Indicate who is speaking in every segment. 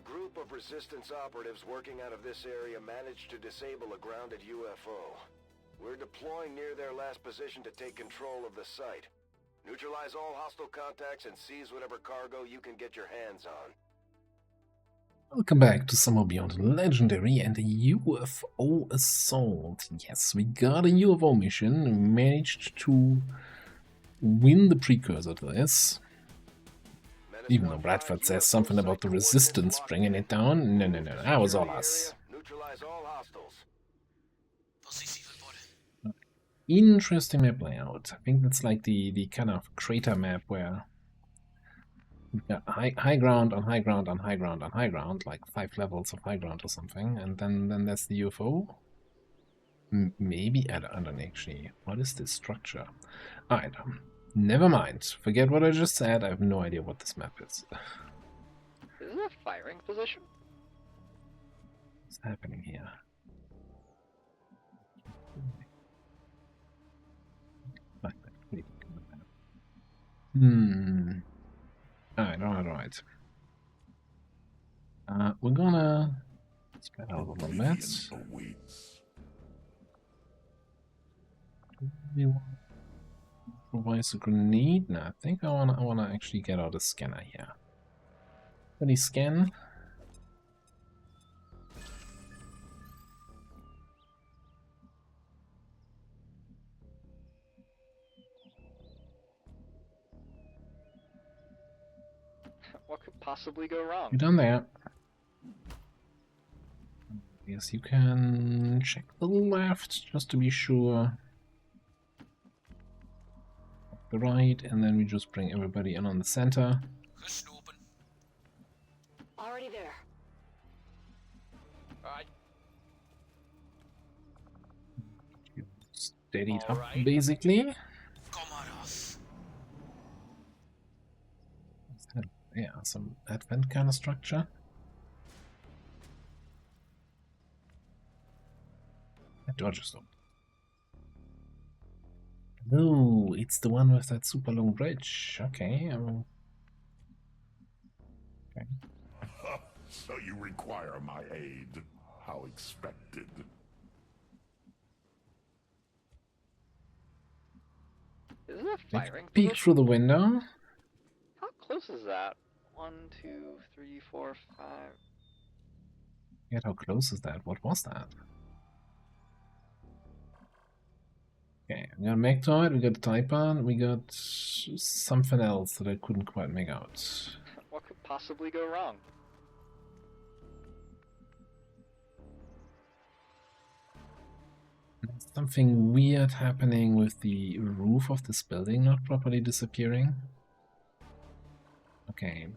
Speaker 1: group of resistance operatives working out of this area managed to disable a grounded UFO. We're deploying near their last position to take control of the site. Neutralize all hostile contacts and seize whatever cargo you can get your hands on.
Speaker 2: Welcome back to Somewhere Beyond the Legendary and the UFO Assault. Yes, we got a UFO mission, managed to win the precursor to this. Even though Bradford says something about the resistance bringing it down. No, that was all us. Interesting map layout. I think that's like the kind of crater map where we've got high ground on high ground on high ground on high ground, like 5 levels of high ground or something, and then there's the UFO. Maybe I don't actually. What is this structure? Alright, never mind. Forget what I just said. I have no idea what this map is.
Speaker 3: Is it a firing position?
Speaker 2: What's happening here? Alright. We're gonna spread out a little bit. We want to improvise a grenade? No, I think I wanna actually get out a scanner here. Any scan?
Speaker 3: What could possibly go wrong?
Speaker 2: You're done there. Yes, you can check the left just to be sure. The right, and then we just bring everybody in on the center.
Speaker 4: Already there.
Speaker 3: Alright.
Speaker 2: Steadied up, basically. Yeah, some advent kind of structure. That door just opened. No, it's the one with that super long bridge. Okay, okay.
Speaker 5: So you require my aid. How expected.
Speaker 3: Is it a firing
Speaker 2: Peek
Speaker 3: position?
Speaker 2: through the window.
Speaker 3: How close is that? 1, 2, 3, 4, 5.
Speaker 2: Yet how close is that? What was that? Okay, we got a Mectoid, we got a Taipan, we got something else that I couldn't quite make out.
Speaker 3: What could possibly go wrong?
Speaker 2: There's something weird happening with the roof of this building not properly disappearing. Okay.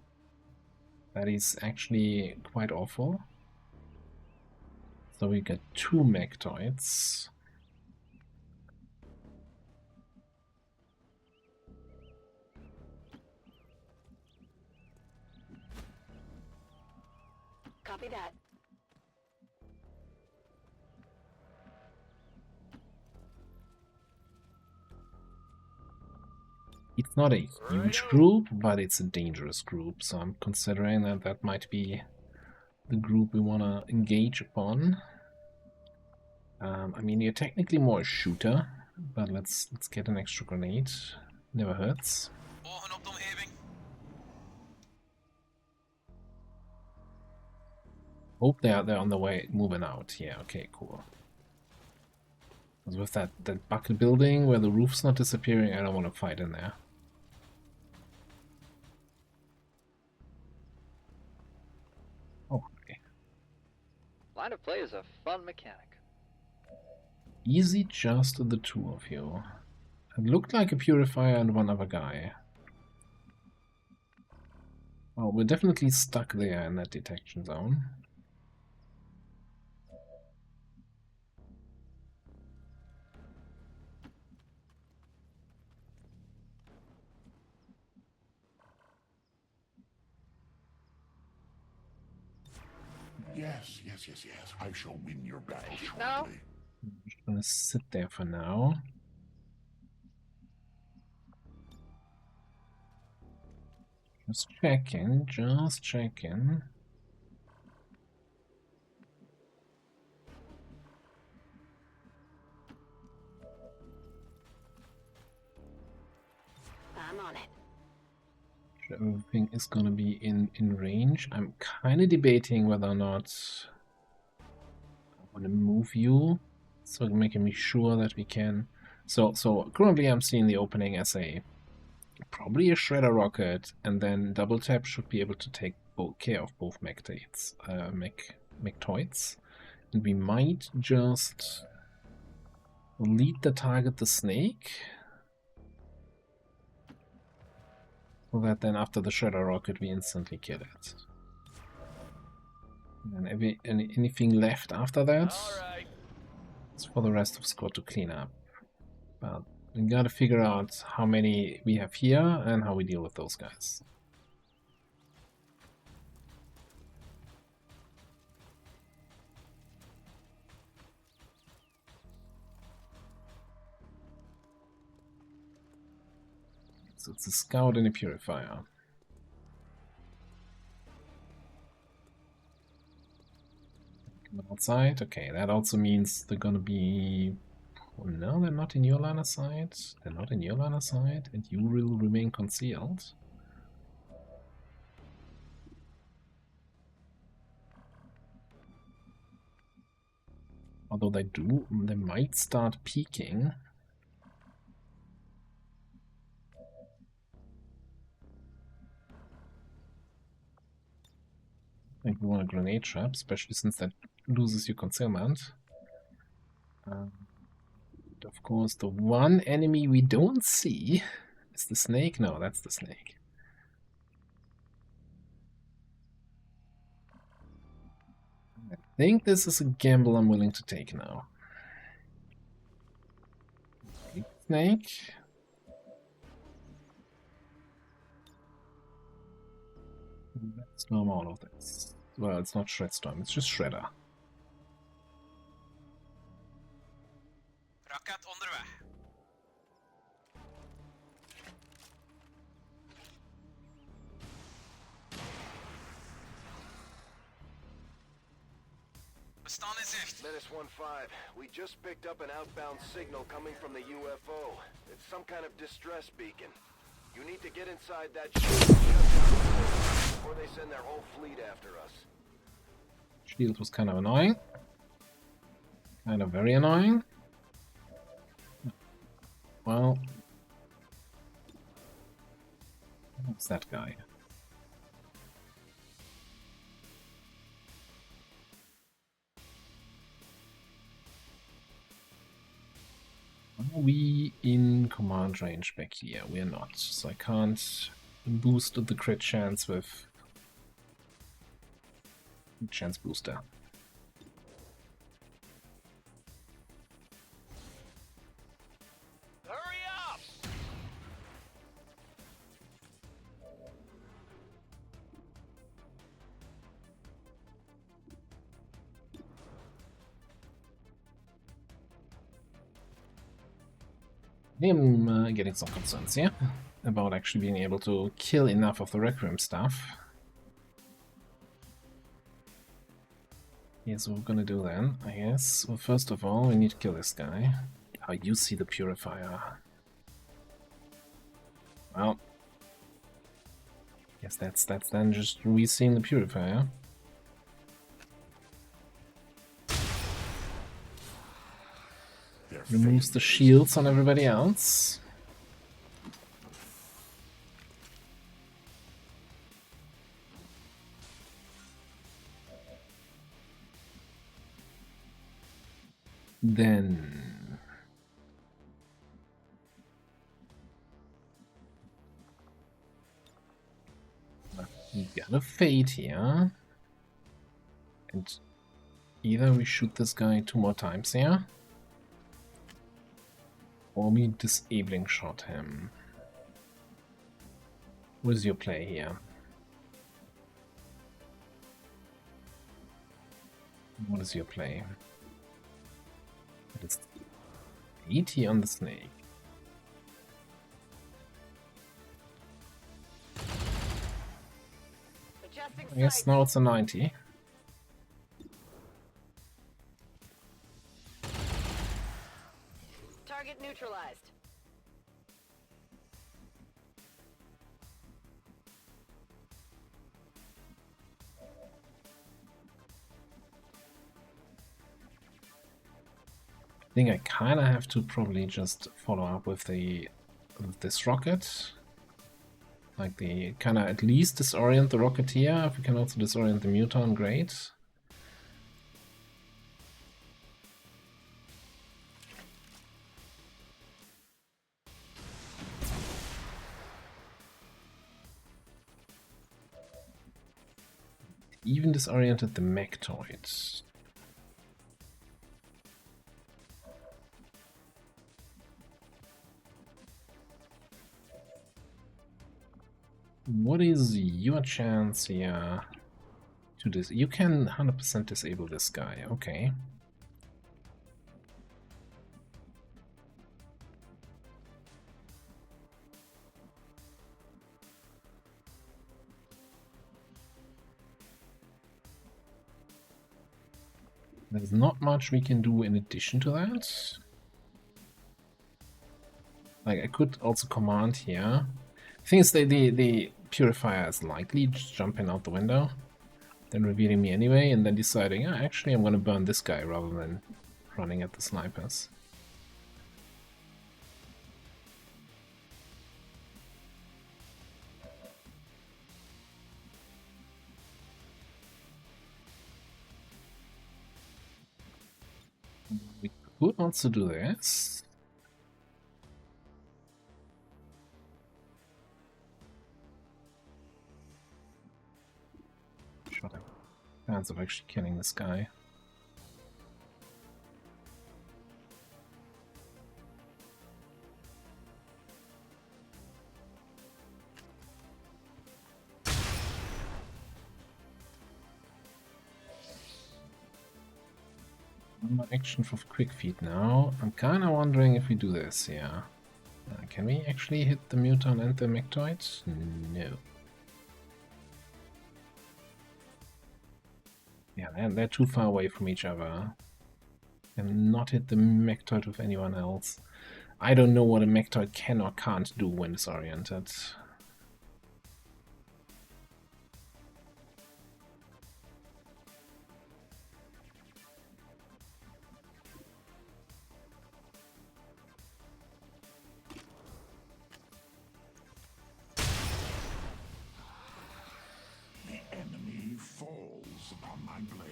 Speaker 2: That is actually quite awful. So we got 2 Mectoids.
Speaker 4: Copy that.
Speaker 2: It's not a huge group, but it's a dangerous group, so I'm considering that that might be the group we want to engage upon. I mean, you're technically more a shooter, but let's get an extra grenade. Never hurts. Hope they're on the way, moving out. Yeah, okay, cool. Because with that bucket building where the roof's not disappearing, I don't want to fight in there. Okay.
Speaker 3: Line of play is a fun mechanic.
Speaker 2: Easy, just the 2 of you. It looked like a purifier and one other guy. Oh, we're definitely stuck there in that detection zone.
Speaker 5: Yes. I shall win your battle shortly.
Speaker 3: No.
Speaker 2: I'm just gonna sit there for now. Just checking. Everything is gonna be in range. I'm kind of debating whether or not I want to move you, so making me sure that we can. So currently I'm seeing the opening as probably a shredder rocket, and then double tap should be able to take care of both mechtoids, and we might just lead the target the snake. So that then after the shredder rocket we instantly kill it. And anything left after that, it's for the rest of squad to clean up. But we gotta figure out how many we have here and how we deal with those guys. So it's a scout and a purifier. Come outside. Okay, that also means they're gonna be... Oh, no, they're not in your line of sight. They're not in your line of sight, and you will remain concealed. Although they might start peeking. I think we want a grenade trap, especially since that loses your concealment. Of course, the one enemy we don't see is the snake. No, that's the snake. I think this is a gamble I'm willing to take now. Snake. Let's storm all of this. Well, it's not Shredstorm, it's just Shredder.
Speaker 6: Rocket underway. Bestand in zicht.
Speaker 1: Menace 1-5, we just picked up an outbound signal coming from the UFO. It's some kind of distress beacon. You need to get inside that ship and shut down the signal before they send their whole fleet after us.
Speaker 2: Shield was kind of annoying. Kind of very annoying. Well, what's that guy? Are we in command range back here? We are not, so I can't boost the crit chance with chance booster.
Speaker 6: Hurry up!
Speaker 2: I'm getting some concerns here about actually being able to kill enough of the Requiem stuff. Here's what we're gonna do then, I guess. Well, first of all, we need to kill this guy. Oh, you see the Purifier. Well, guess that's then just re-seeing the Purifier. Removes the shields on everybody else. Then we got a fate here. And either we shoot this guy 2 more times here, or we disabling shot him. What is your play here? What is your play? It's 80 on the snake. I guess now it's a 90.
Speaker 4: Target neutralized.
Speaker 2: think I kind of have to probably just follow up with this rocket. Like the kind of at least disorient the Rocketeer. If we can also disorient the Muton, great. Even disoriented the Mechtoids. What is your chance here to this? You can 100% disable this guy, okay. There's not much we can do in addition to that. Like, I could also command here. The thing is, the Purifier is likely just jumping out the window, then revealing me anyway, and then deciding, actually I'm gonna burn this guy rather than running at the snipers. We could also do this. Chance of actually killing this guy. Action for quick feet now. I'm kind of wondering if we do this, yeah. Can we actually hit the Muton and the Mechtoids? No. Yeah, they're too far away from each other. And not hit the Mechtoid with anyone else. I don't know what a Mechtoid can or can't do when disoriented.
Speaker 5: The enemy falls upon my blades.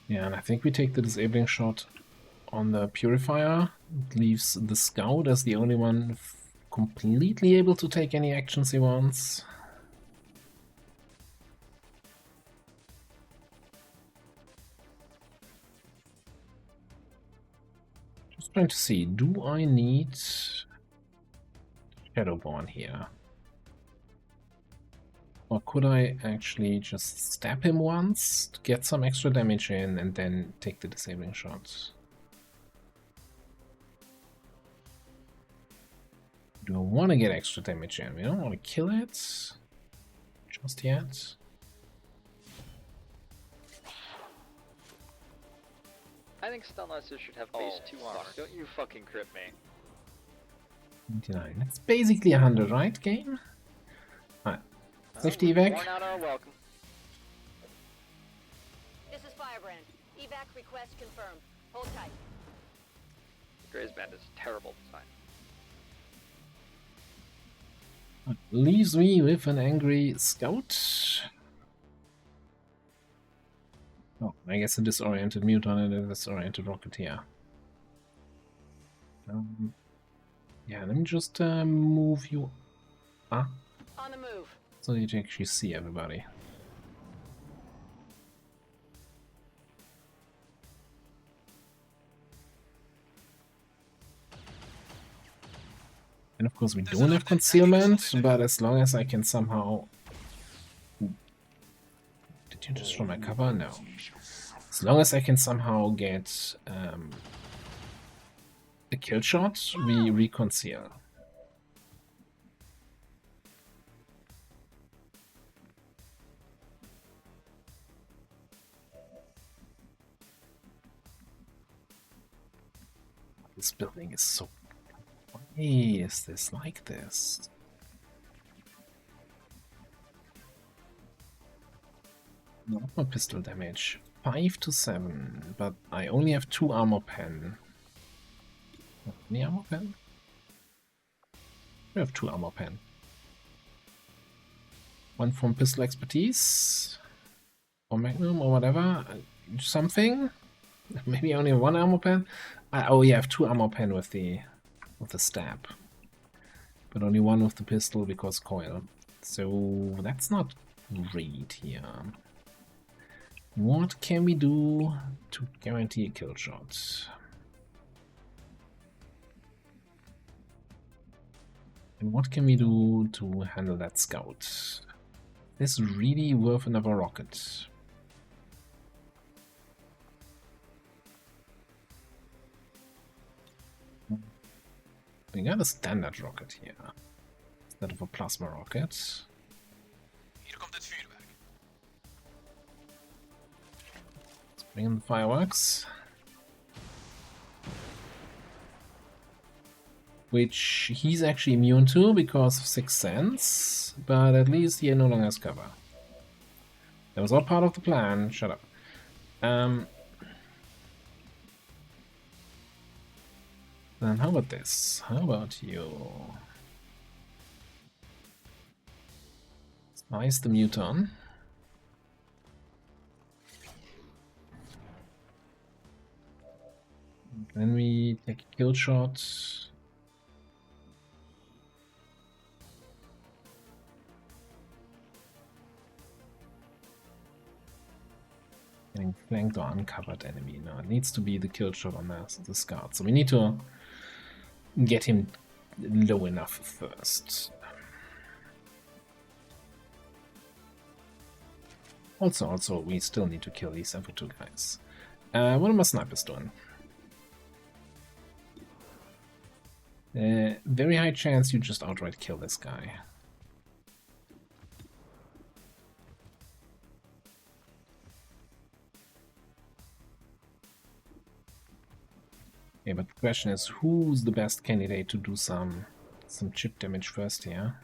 Speaker 2: Yeah, and I think we take the disabling shot on the Purifier. It leaves the Scout as the only one completely able to take any actions he wants. Just trying to see, do I need Shadowborn here? Or could I actually just stab him once to get some extra damage in and then take the disabling shot? Do I want to get extra damage in? We don't want to kill it just yet.
Speaker 3: I think Stunlacer should have base 2 armor. Don't you fucking crit me.
Speaker 2: 99. That's basically 100, right, game? Alright. Safety evac.
Speaker 3: Worn out our welcome.
Speaker 4: This is Firebrand. Evac request confirmed. Hold tight.
Speaker 3: Gray's Band is terrible design.
Speaker 2: Leaves me with an angry Scout. Oh, I guess a disoriented Muton and a disoriented Rocketeer. Yeah, let me just move you up
Speaker 4: On the move.
Speaker 2: so you can actually see everybody. And of course we don't have concealment, but as long as I can somehow... Did you destroy my cover? No. As long as I can somehow get a kill shot, we reconceal. This building is so... Why is this like this? Normal pistol damage. 5 to 7, but I only have 2 armor pen. Any armor pen? We have 2 armor pen. One from pistol expertise, or magnum, or whatever. Something. Maybe only 1 armor pen. Oh yeah, I have 2 armor pen with the stab, but only 1 with the pistol because coil. So that's not great here. What can we do to guarantee a kill shot? And what can we do to handle that scout? Is really worth another rocket? We got a standard rocket here instead of a plasma rocket.
Speaker 6: Hier komt het vuurwerk.
Speaker 2: Let's bring in the fireworks. Which he's actually immune to because of Sixth Sense, but at least he no longer has cover. That was all part of the plan. Shut up. Then how about this? How about you? Slice the muton. Then we take a kill shot. Getting flanked or uncovered enemy. No, it needs to be the kill shot on the scout. So we need to get him low enough first. Also, we still need to kill these other 2 guys. What are my snipers doing? Very high chance you just outright kill this guy. Yeah, but the question is, who's the best candidate to do some chip damage first here?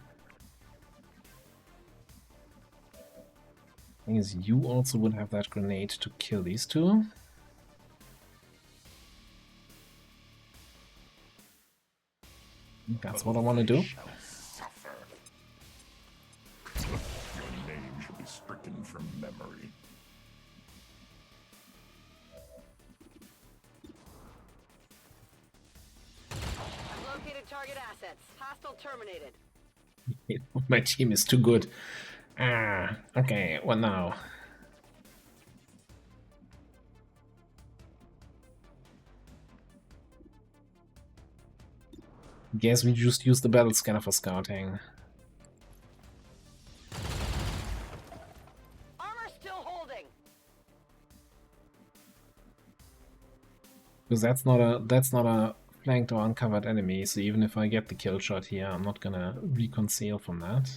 Speaker 2: Thing is, you also would have that grenade to kill these 2. That's what I want to do.
Speaker 5: Your name should be stricken from memory.
Speaker 4: Located target assets. Hostile terminated.
Speaker 2: My team is too good. Ah, okay, what now? Guess we just use the battle scanner for scouting.
Speaker 4: Armor still holding.
Speaker 2: Because that's not a flanked or uncovered enemy, so even if I get the kill shot here, I'm not gonna reconcile from that.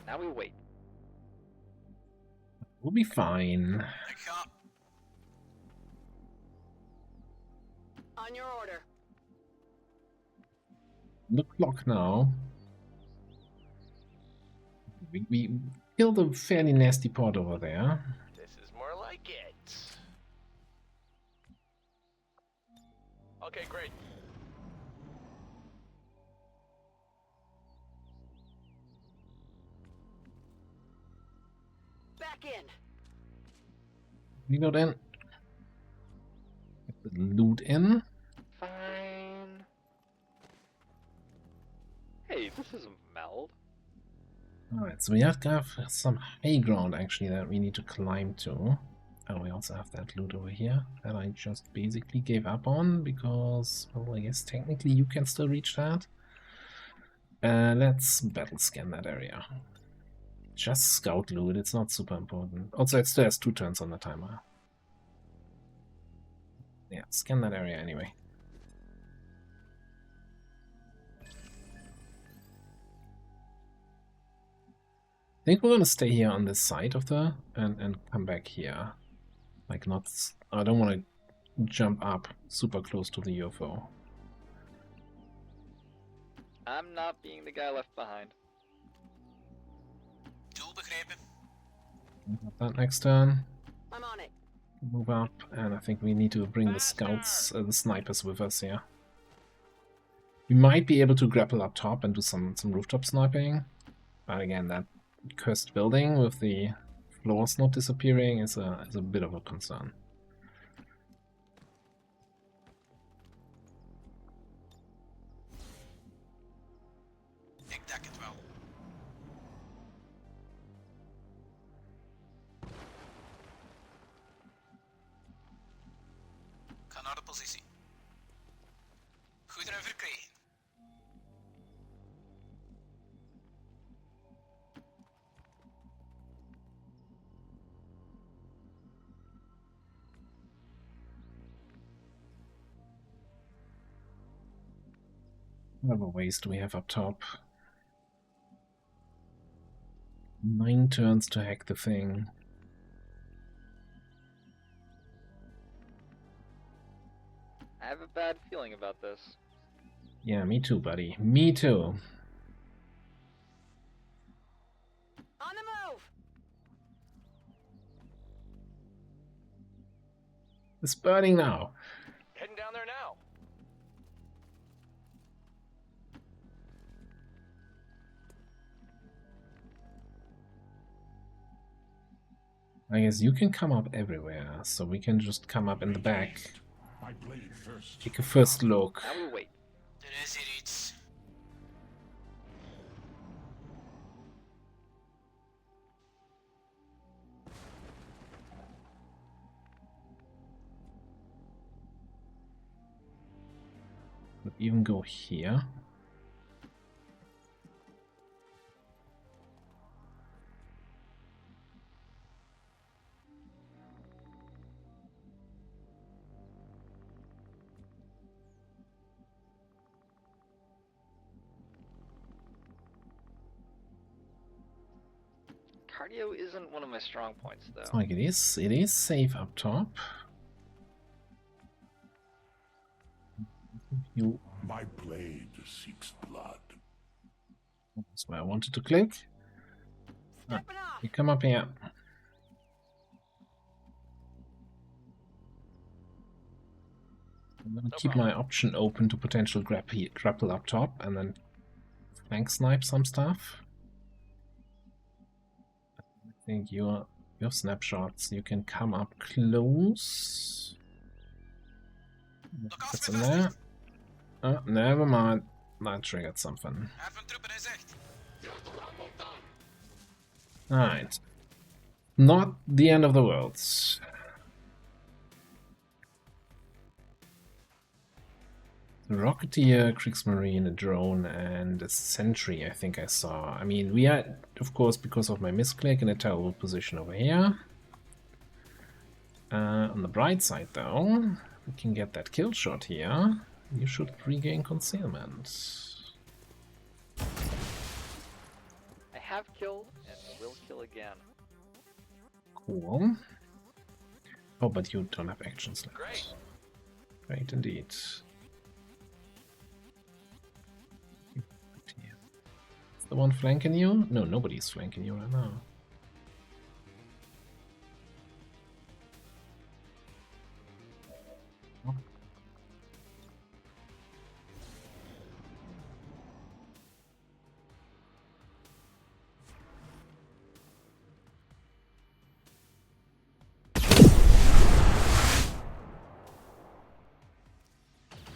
Speaker 3: Now we wait.
Speaker 2: We'll be fine.
Speaker 6: Ik ga.
Speaker 4: On your order.
Speaker 2: The clock now. We killed a fairly nasty pod over there.
Speaker 7: This is more like it. Okay, great.
Speaker 4: Back in.
Speaker 2: Reload in. Get the loot in.
Speaker 3: Fine. Hey, this isn't meld.
Speaker 2: Alright, so we have to have some high ground actually that we need to climb to. And we also have that loot over here that I just basically gave up on because, well, I guess technically you can still reach that. Let's battle scan that area. Just scout loot, it's not super important. Also, it still has 2 turns on the timer. Yeah, scan that area anyway. think we're gonna stay here on this side of the and come back here. Like not. I don't want to jump up super close to the UFO.
Speaker 3: I'm not being the guy left behind.
Speaker 6: Doel begrepen.
Speaker 2: That next turn.
Speaker 4: I'm on it.
Speaker 2: Move up, and I think we need to bring the scouts, the snipers with us here. We might be able to grapple up top and do some rooftop sniping, but again, that cursed building with the floors not disappearing is a bit of a concern.
Speaker 6: Ik dek het wel. Ik ga naar de positie. Goederen verkregen.
Speaker 2: What other ways do we have up top? 9 turns to hack the thing.
Speaker 3: I have a bad feeling about this.
Speaker 2: Yeah, me too, buddy. Me too.
Speaker 4: On the move!
Speaker 2: It's burning now.
Speaker 7: Heading down there now.
Speaker 2: I guess you can come up everywhere, so we can just come up in the back.
Speaker 5: My blade first.
Speaker 2: Take a first look.
Speaker 3: Now we wait.
Speaker 6: Er is hier iets.
Speaker 2: Could even go here.
Speaker 3: Cardio isn't one of my strong points, though.
Speaker 2: It's like it is safe up top. You.
Speaker 5: My blade seeks blood.
Speaker 2: That's where I wanted to click.
Speaker 4: Stepping off!
Speaker 2: You come up here. I'm gonna keep my option open to potential grapple up top and then flank snipe some stuff. I think your snapshots, you can come up close.
Speaker 6: Look
Speaker 2: That's
Speaker 6: after
Speaker 2: in
Speaker 6: me,
Speaker 2: there.
Speaker 6: bastard.
Speaker 2: Oh, never mind. That triggered something.
Speaker 6: Even troepen in zicht.
Speaker 2: Alright. Not the end of the world. A Rocketeer, Kriegsmarine, a drone, and a sentry, I think I saw. I mean, we are, of course, because of my misclick, in a terrible position over here. On the bright side, though, we can get that kill shot here. You should regain concealment.
Speaker 3: I have killed and will kill again.
Speaker 2: Cool. Oh, but you don't have actions left.
Speaker 7: Great.
Speaker 2: Great indeed. Is the one flanking you? No, nobody's flanking you right now.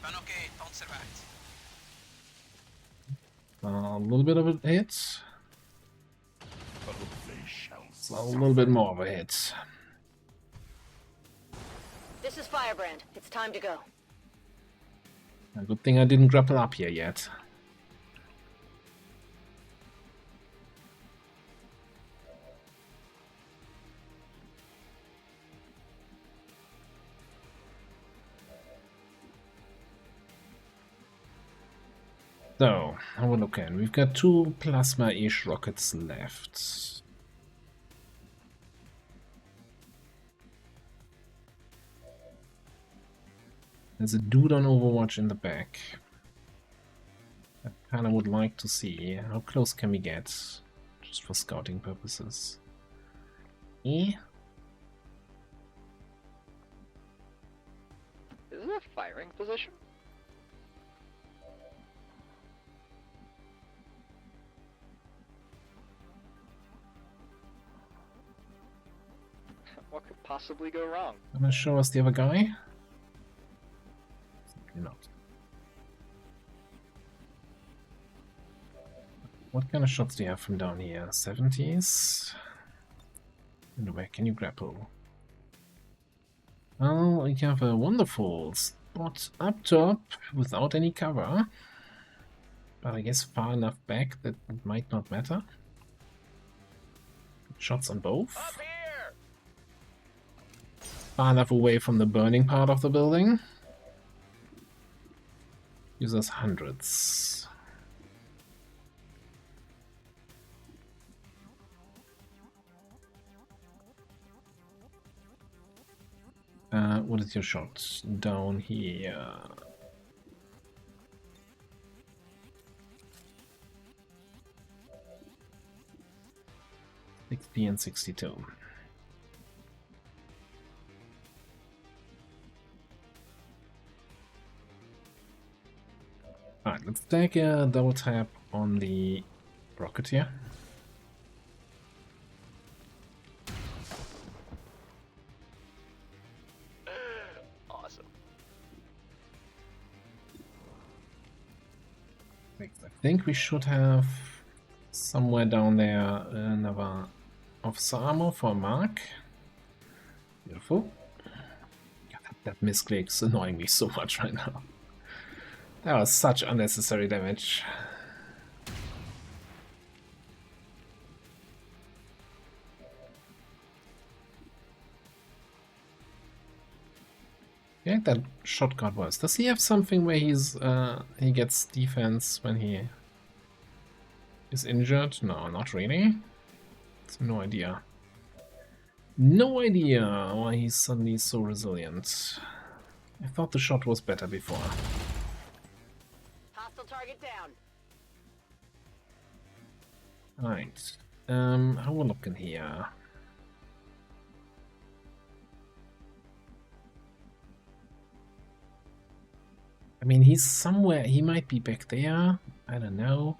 Speaker 6: Ben oké, panzer weg.
Speaker 2: A little bit of a hit.
Speaker 5: They shall
Speaker 2: It's a little bit more of a hit.
Speaker 4: This is Firebrand. It's time to go.
Speaker 2: A good thing I didn't grapple up here yet. So, how we looking? We've got 2 plasma-ish rockets left. There's a dude on Overwatch in the back. I kinda would like to see how close can we get, just for scouting purposes.
Speaker 3: Is it a firing position? What could possibly go wrong?
Speaker 2: Gonna show us the other guy? Simply not. What kind of shots do you have from down here? 70s? And where can you grapple? Oh, we have a wonderful spot up top without any cover. But I guess far enough back that it might not matter. Shots on both.
Speaker 7: Up here!
Speaker 2: Far enough away from the burning part of the building. Gives us hundreds. What is your shot? Down here. XP and 62. Alright, let's take a double tap on the Rocketeer.
Speaker 7: Awesome.
Speaker 2: I think we should have somewhere down there another officer armor for a mark. Beautiful. God, that misclick's annoying me so much right now. That was such unnecessary damage. Yeah, that shot got worse. Does he have something where he gets defense when he is injured? No, not really. So no idea. No idea why he's suddenly so resilient. I thought the shot was better before.
Speaker 4: Hostile target down.
Speaker 2: Right. How we looking here? I mean, he's somewhere. He might be back there. I don't know.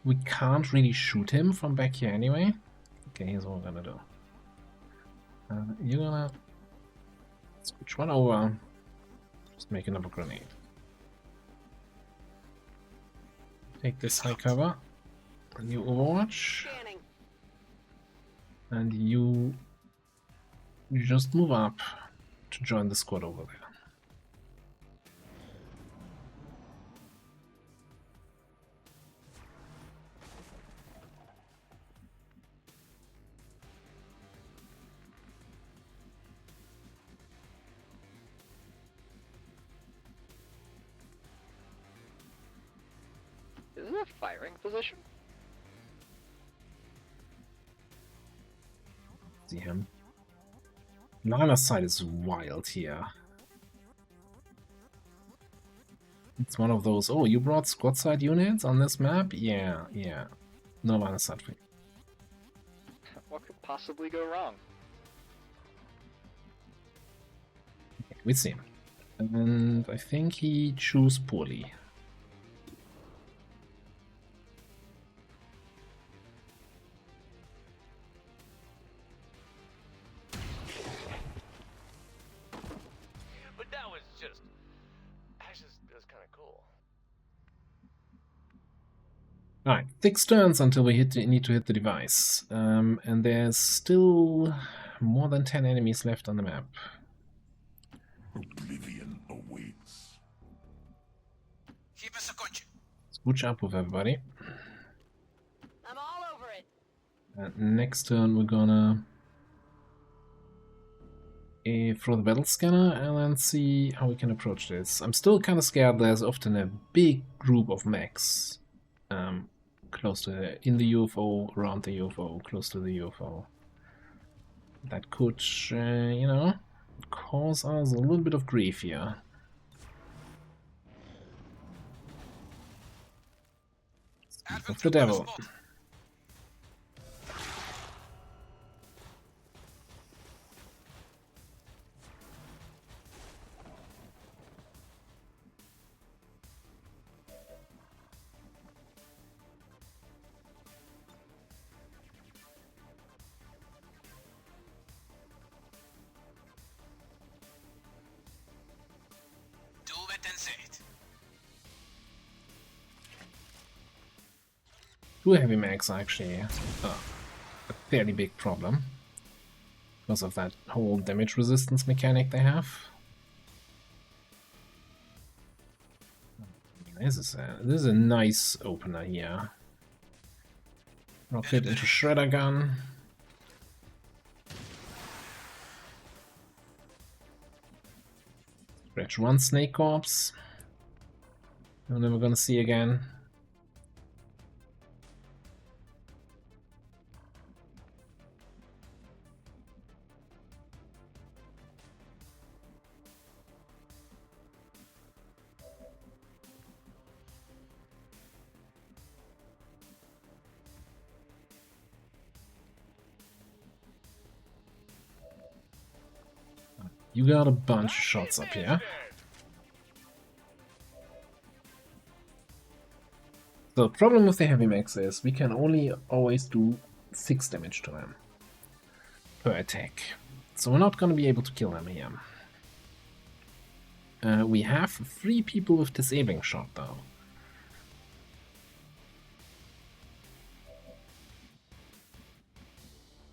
Speaker 2: We can't really shoot him from back here anyway. Okay, here's what we're gonna do. You're gonna switch one over. Just make another grenade. Take this high cover. And you Overwatch.
Speaker 4: Scanning.
Speaker 2: And you just move up to join the squad over there.
Speaker 3: Is it a firing position?
Speaker 2: See him. Line of sight is wild here. It's one of those, oh, you brought squad side units on this map? Yeah, yeah. No line of sight for you.
Speaker 3: What could possibly go wrong?
Speaker 2: Okay, we see him. And I think he chose poorly.
Speaker 7: But that was just... It was kind of cool.
Speaker 2: Alright, 6 turns until we need to hit the device. And there's still more than 10 enemies left on the map.
Speaker 5: Oblivion awaits.
Speaker 6: Keep us a conch.
Speaker 2: Scooch up with everybody.
Speaker 4: I'm all over it.
Speaker 2: And next turn we're gonna throw the battle scanner and then see how we can approach this. I'm still kind of scared. There's often a big group of mechs close to in the UFO, around the UFO, close to the UFO. That could, you know, cause us a little bit of grief here. Speak of the devil. Two heavy mags are actually a fairly big problem because of that whole damage resistance mechanic they have. This is a nice opener here. Rocket into shredder gun. Scratch one snake corpse. I'm never gonna see again. You got a bunch of shots up here. The problem with the heavy max is we can only always do 6 damage to them per attack. So we're not going to be able to kill them here. We have 3 people with disabling shot though.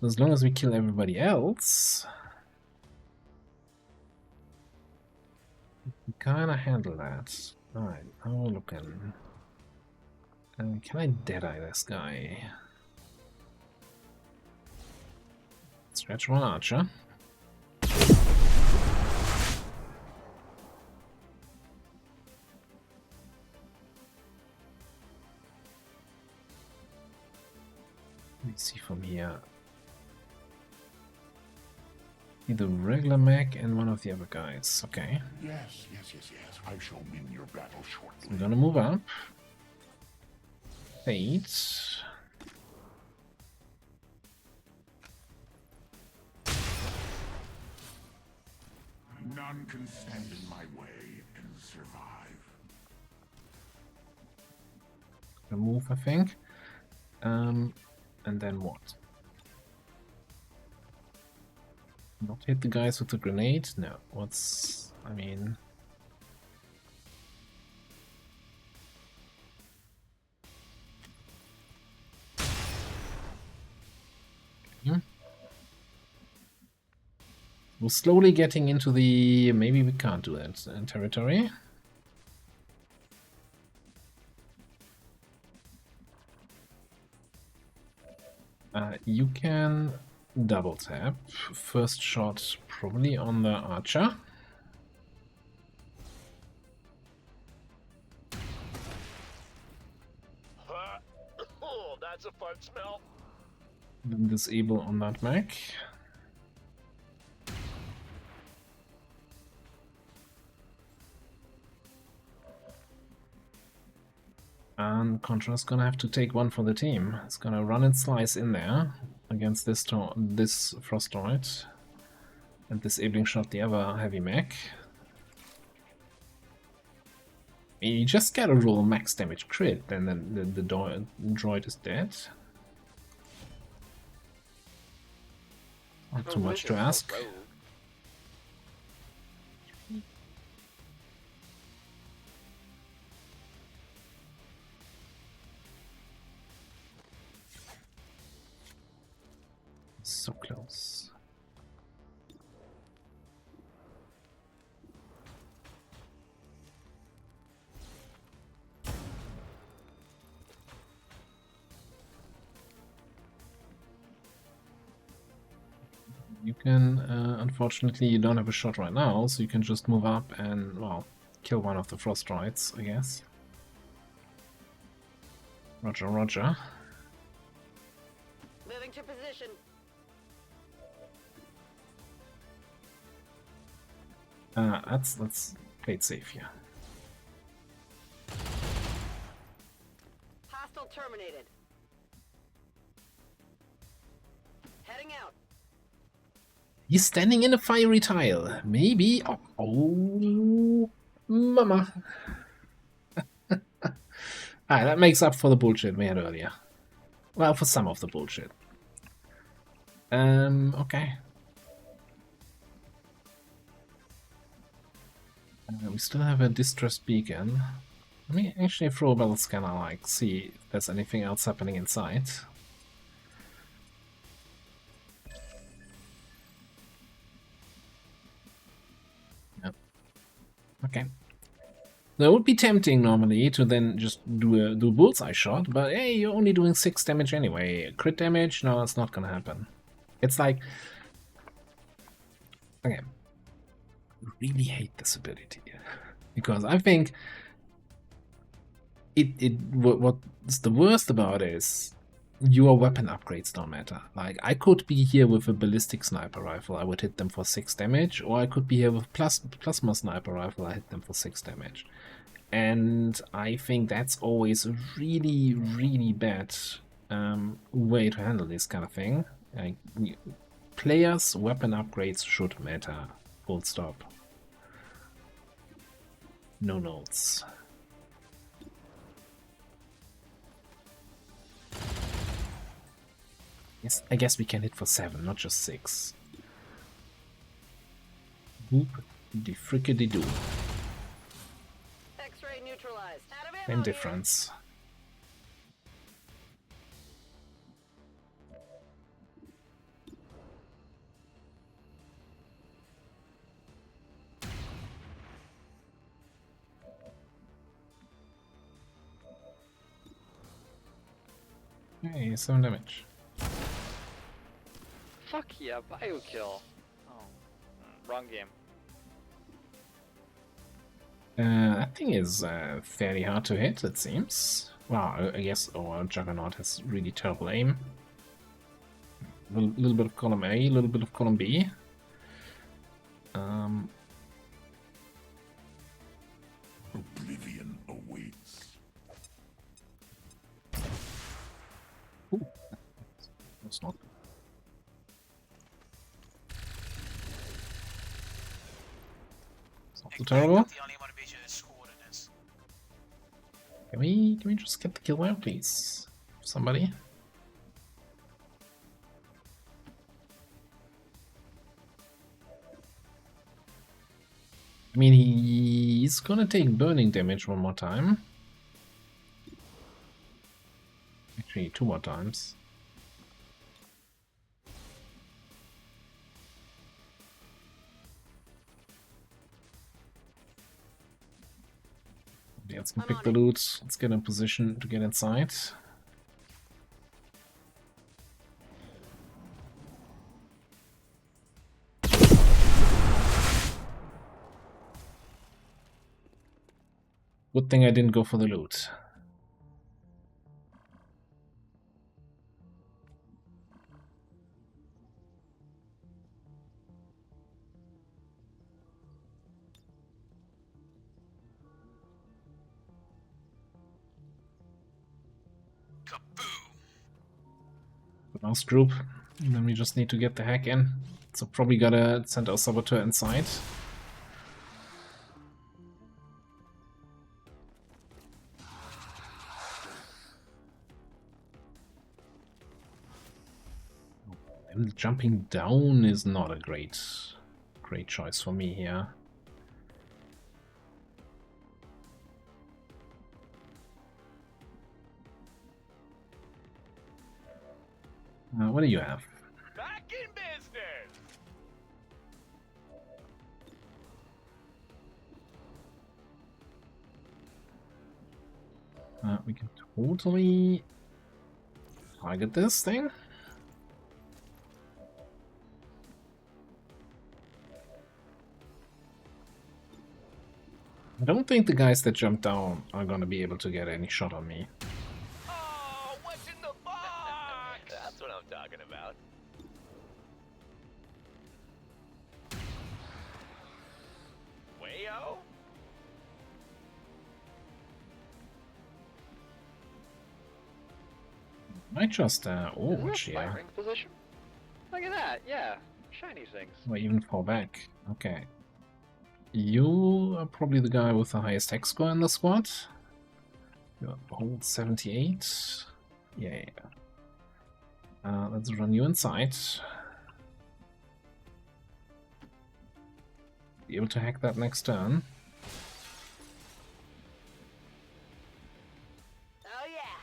Speaker 2: As long as we kill everybody else, we kind of handle that. Alright, how are we looking? Can I deadeye this guy? Scratch one archer. Let me see from here. Either regular mech and one of the other guys. Okay.
Speaker 5: Yes. I shall win your battle shortly.
Speaker 2: I'm gonna move up. Fate.
Speaker 5: None can stand in my way and survive.
Speaker 2: Gonna move, I think. And then what? Not hit the guys with the grenade? No. What's... I mean... Okay. We're slowly getting into the... Maybe we can't do that territory. You can double tap. First shot probably on the archer.
Speaker 7: Oh, that's a fun smell.
Speaker 2: Then disable on that mech. And Contra's gonna have to take one for the team. It's gonna run and slice in there against this Frostoid and disabling shot the other heavy mech. You just gotta roll max damage crit, then the droid is dead. Not too much to ask. So close. You can, unfortunately, you don't have a shot right now, so you can just move up and, well, kill one of the frost droids, I guess. Roger, roger.
Speaker 4: Moving to position.
Speaker 2: Let's play it safe here.
Speaker 4: Hostile terminated. Heading out.
Speaker 2: He's standing in a fiery tile. Maybe. Oh, mama. That makes up for the bullshit we had earlier. Well, for some of the bullshit. Okay. We still have a distress beacon. Let me actually throw a battle scanner, like, see if there's anything else happening inside. Yep. Okay. That would be tempting normally to then just do a bullseye shot, but hey, you're only doing 6 damage anyway. Crit damage? No, it's not gonna happen. It's like... Okay. I really hate this ability. Because I think... What's the worst about it is your weapon upgrades don't matter. Like, I could be here with a ballistic sniper rifle, I would hit them for 6 damage, or I could be here with plasma sniper rifle, I hit them for 6 damage. And I think that's always a really, really bad way to handle this kind of thing. Like, players' weapon upgrades should matter. Full stop. No notes. Yes, I guess we can hit for 7, not just 6. Boop de frickety doo.
Speaker 4: X-ray neutralized. Out of ammo
Speaker 2: Same
Speaker 4: here.
Speaker 2: difference. Hey, 7 damage.
Speaker 3: Fuck yeah, bio kill. Oh, wrong game.
Speaker 2: That thing is fairly hard to hit, it seems. Well, I guess our Juggernaut has really terrible aim. A little bit of column A, a little bit of column B.
Speaker 5: Oblivion awaits.
Speaker 2: Ooh, that's not. It's not too terrible.
Speaker 6: The only one who scored in this.
Speaker 2: Can we just get the kill out, please? Somebody? I mean, he's gonna take burning damage one more time. Actually, 2 more times. Yeah, let's go pick the loot. Let's get in position to get inside. Good thing I didn't go for the loot. The last group. And then we just need to get the hack in. So probably gotta send our saboteur inside. And jumping down is not a great choice for me here. What do you have?
Speaker 7: Back in business.
Speaker 2: We can totally target this thing. I don't think the guys that jump down are gonna be able to get any shot on me.
Speaker 7: Oh, what's in the box? That's what I'm talking about.
Speaker 2: Might just, oh,
Speaker 3: Is
Speaker 2: watch
Speaker 3: this
Speaker 2: here.
Speaker 3: firing position? Look at that, yeah. Shiny things.
Speaker 2: Or even fall back. Okay. You are probably the guy with the highest tech score in the squad. You hold 78. Yeah. Let's run you inside. Be able to hack that next turn.
Speaker 4: Oh yeah.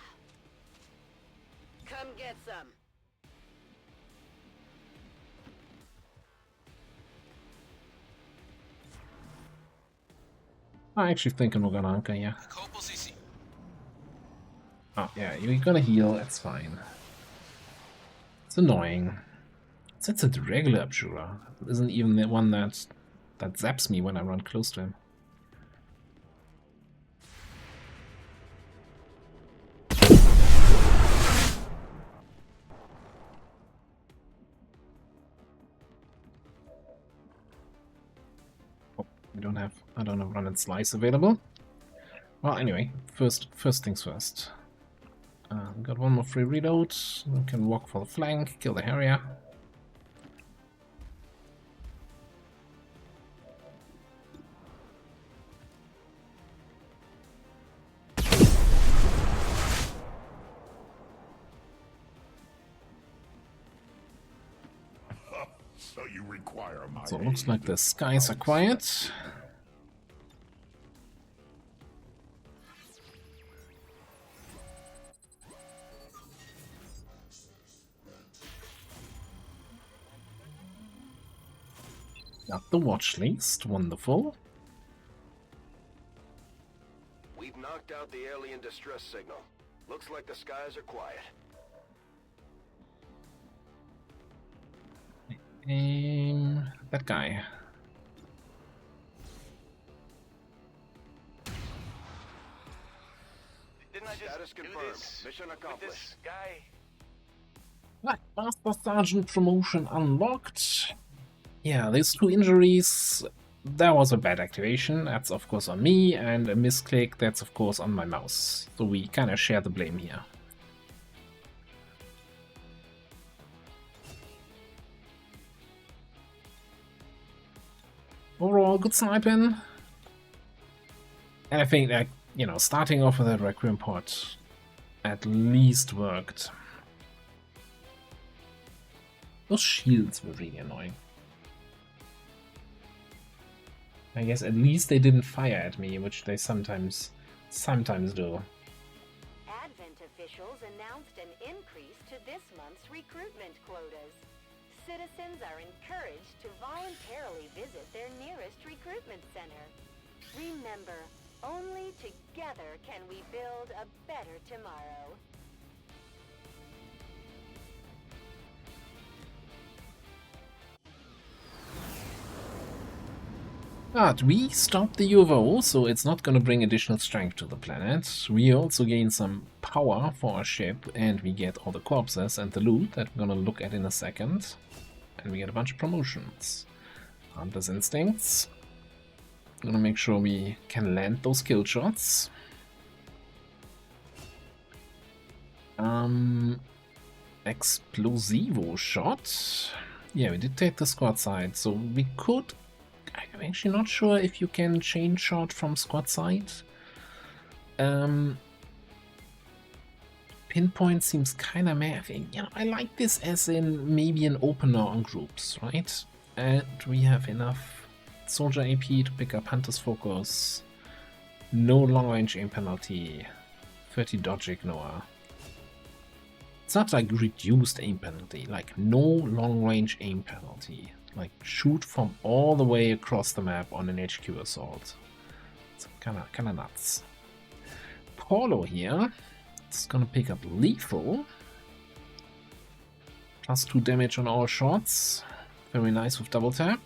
Speaker 4: Come get some.
Speaker 2: I actually think we're gonna anchor here.
Speaker 6: Couple CC.
Speaker 2: Oh, yeah, you're gonna heal, that's fine. It's annoying. It's a regular abjurer. It isn't even the one that zaps me when I run close to him. Oh, I don't have run and slice available. Well, anyway, first things first. Got one more free reload. We can walk for the flank, kill the Harrier.
Speaker 5: So you require my
Speaker 2: So it looks
Speaker 5: aid.
Speaker 2: like the skies are quiet. Got the watch list, wonderful.
Speaker 1: We've knocked out the alien distress signal. Looks like the skies are quiet.
Speaker 2: That guy.
Speaker 7: Didn't I
Speaker 1: Status
Speaker 7: just do
Speaker 1: confirmed.
Speaker 7: this
Speaker 1: Mission
Speaker 7: with
Speaker 1: accomplished.
Speaker 7: this guy?
Speaker 2: Right, Master Sergeant promotion unlocked. Yeah, these two injuries, that was a bad activation, that's of course on me, and a misclick, that's of course on my mouse. So we kind of share the blame here. Overall, good sniping. And I think that, you know, starting off with that Requiem pod at least worked. Those shields were really annoying. I guess at least they didn't fire at me, which they sometimes do.
Speaker 4: Advent officials announced an increase to this month's recruitment quotas. Citizens are encouraged to voluntarily visit their nearest recruitment center. Remember, only together can we build a better tomorrow.
Speaker 2: But we stopped the UFO, so it's not going to bring additional strength to the planet. We also gain some power for our ship, and we get all the corpses and the loot that we're going to look at in a second. And we get a bunch of promotions. Hunter's Instincts. Gonna make sure we can land those kill shots. Explosivo shot. Yeah, we did take the squad side, so we could... I'm actually not sure if you can chain shot from squad side. Pinpoint seems kind of meh. I think, you know, I like this as in maybe an opener on groups, right? And we have enough soldier AP to pick up Hunter's Focus. No long range aim penalty. 30 dodge ignore. It's not like reduced aim penalty, like no long range aim penalty. Like shoot from all the way across the map on an HQ assault. It's kind of nuts. Paulo here. It's gonna pick up lethal. +2 damage on all shots. Very nice with double tap.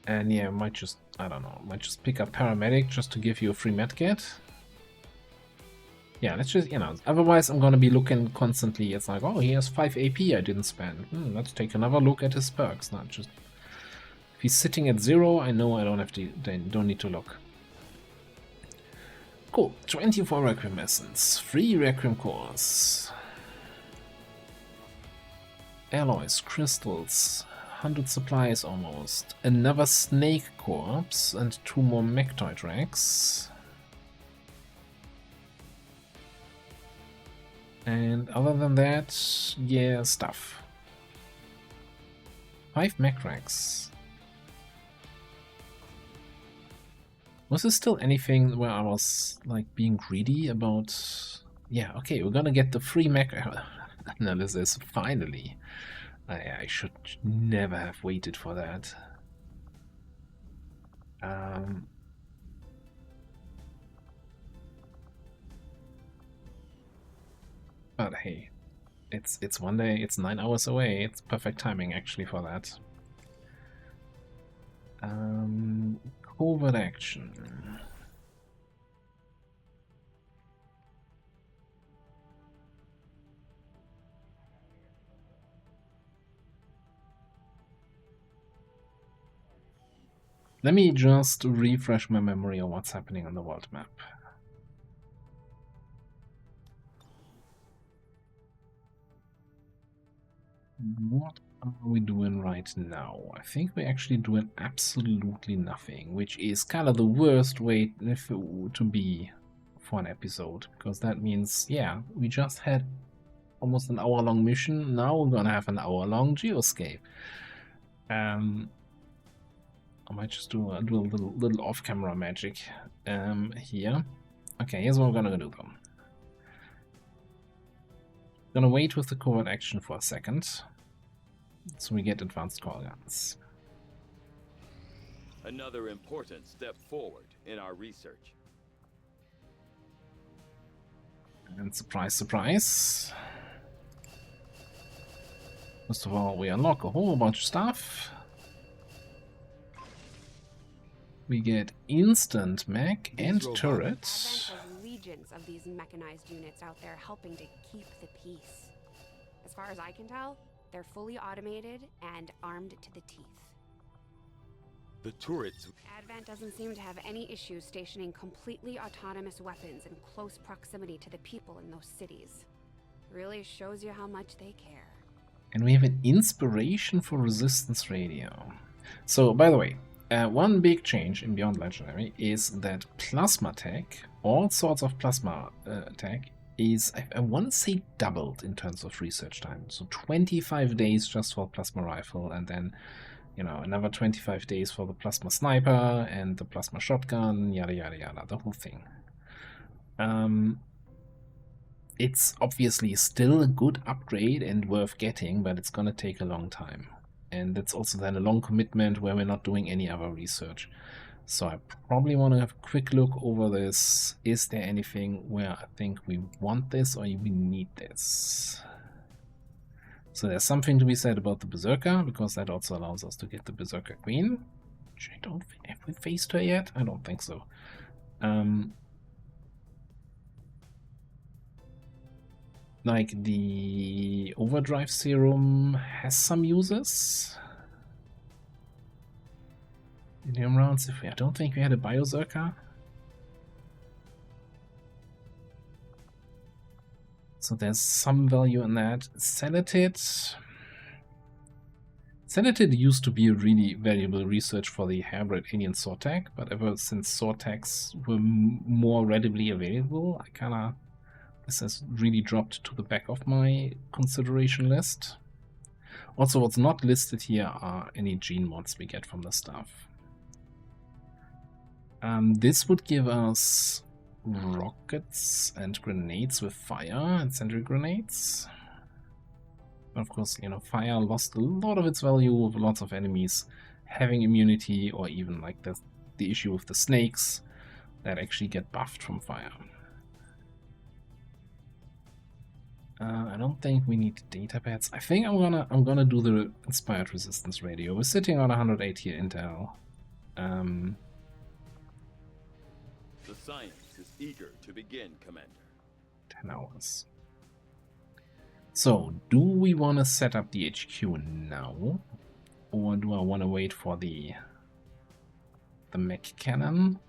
Speaker 2: And yeah, might just, I don't know, might just pick up paramedic just to give you a free medkit. Yeah, let's just, you know, otherwise I'm gonna be looking constantly. It's like, oh, he has 5 AP I didn't spend. Let's take another look at his perks. Not just, if he's sitting at 0, I know I don't have to, don't need to look. Cool. 24 Requiem Essence. 3 Requiem Cores. Alloys, crystals, 100 supplies almost. Another snake corpse and 2 more Mectoid racks. And other than that, yeah, stuff. 5 mech racks. Was there still anything where I was like being greedy about? Yeah, okay, we're gonna get the free mech analysis finally. I should never have waited for that. But hey, it's one day, it's 9 hours away. It's perfect timing actually for that. Covert action. Let me just refresh my memory on what's happening on the world map. What are we doing right now? I think we're actually doing absolutely nothing, which is kind of the worst way to be for an episode, because that means, yeah, we just had almost an hour-long mission. Now we're gonna have an hour-long Geoscape. I might just do a little off-camera magic here. Okay, here's what we're gonna do though. Gonna wait with the covert action for a second, so we get advanced call guns.
Speaker 8: Another important step forward in our research.
Speaker 2: And surprise, surprise. First of all, we unlock a whole bunch of stuff. We get instant mech and turret.
Speaker 9: Advent has legions of these mechanized units out there helping to keep the peace. As far as I can tell, they're fully automated and armed to the teeth.
Speaker 8: The turrets.
Speaker 9: Advent doesn't seem to have any issues stationing completely autonomous weapons in close proximity to the people in those cities. Really shows you how much they care.
Speaker 2: And we have an inspiration for resistance radio. So, by the way, one big change in Beyond Legendary is that plasma tech, all sorts of plasma tech, is, I want to say, doubled in terms of research time. So 25 days just for plasma rifle, and then, you know, another 25 days for the plasma sniper and the plasma shotgun, yada yada yada, the whole thing. It's obviously still a good upgrade and worth getting, but it's gonna take a long time. And it's also then a long commitment where we're not doing any other research. So I probably want to have a quick look over this. Is there anything where I think we want this or we need this? So there's something to be said about the Berserker, because that also allows us to get the Berserker Queen. Which I don't think, have we faced her yet? I don't think so. Like the Overdrive Serum has some uses. Medium rounds, I don't think we had a Berserker. So there's some value in that. Senatid. Senatid used to be a really valuable research for the hybrid alien sword tech, but ever since sword techs were more readily available, this has really dropped to the back of my consideration list. Also, what's not listed here are any gene mods we get from the stuff. This would give us rockets and grenades with fire and sentry grenades. Of course, you know, fire lost a lot of its value with lots of enemies having immunity, or even like the issue with the snakes that actually get buffed from fire. I don't think we need data pads. I think I'm gonna do the inspired resistance radio. We're sitting on 180 intel.
Speaker 8: The science is eager to begin, Commander.
Speaker 2: 10 hours. So, do we want to set up the HQ now, or do I want to wait for the mech cannon?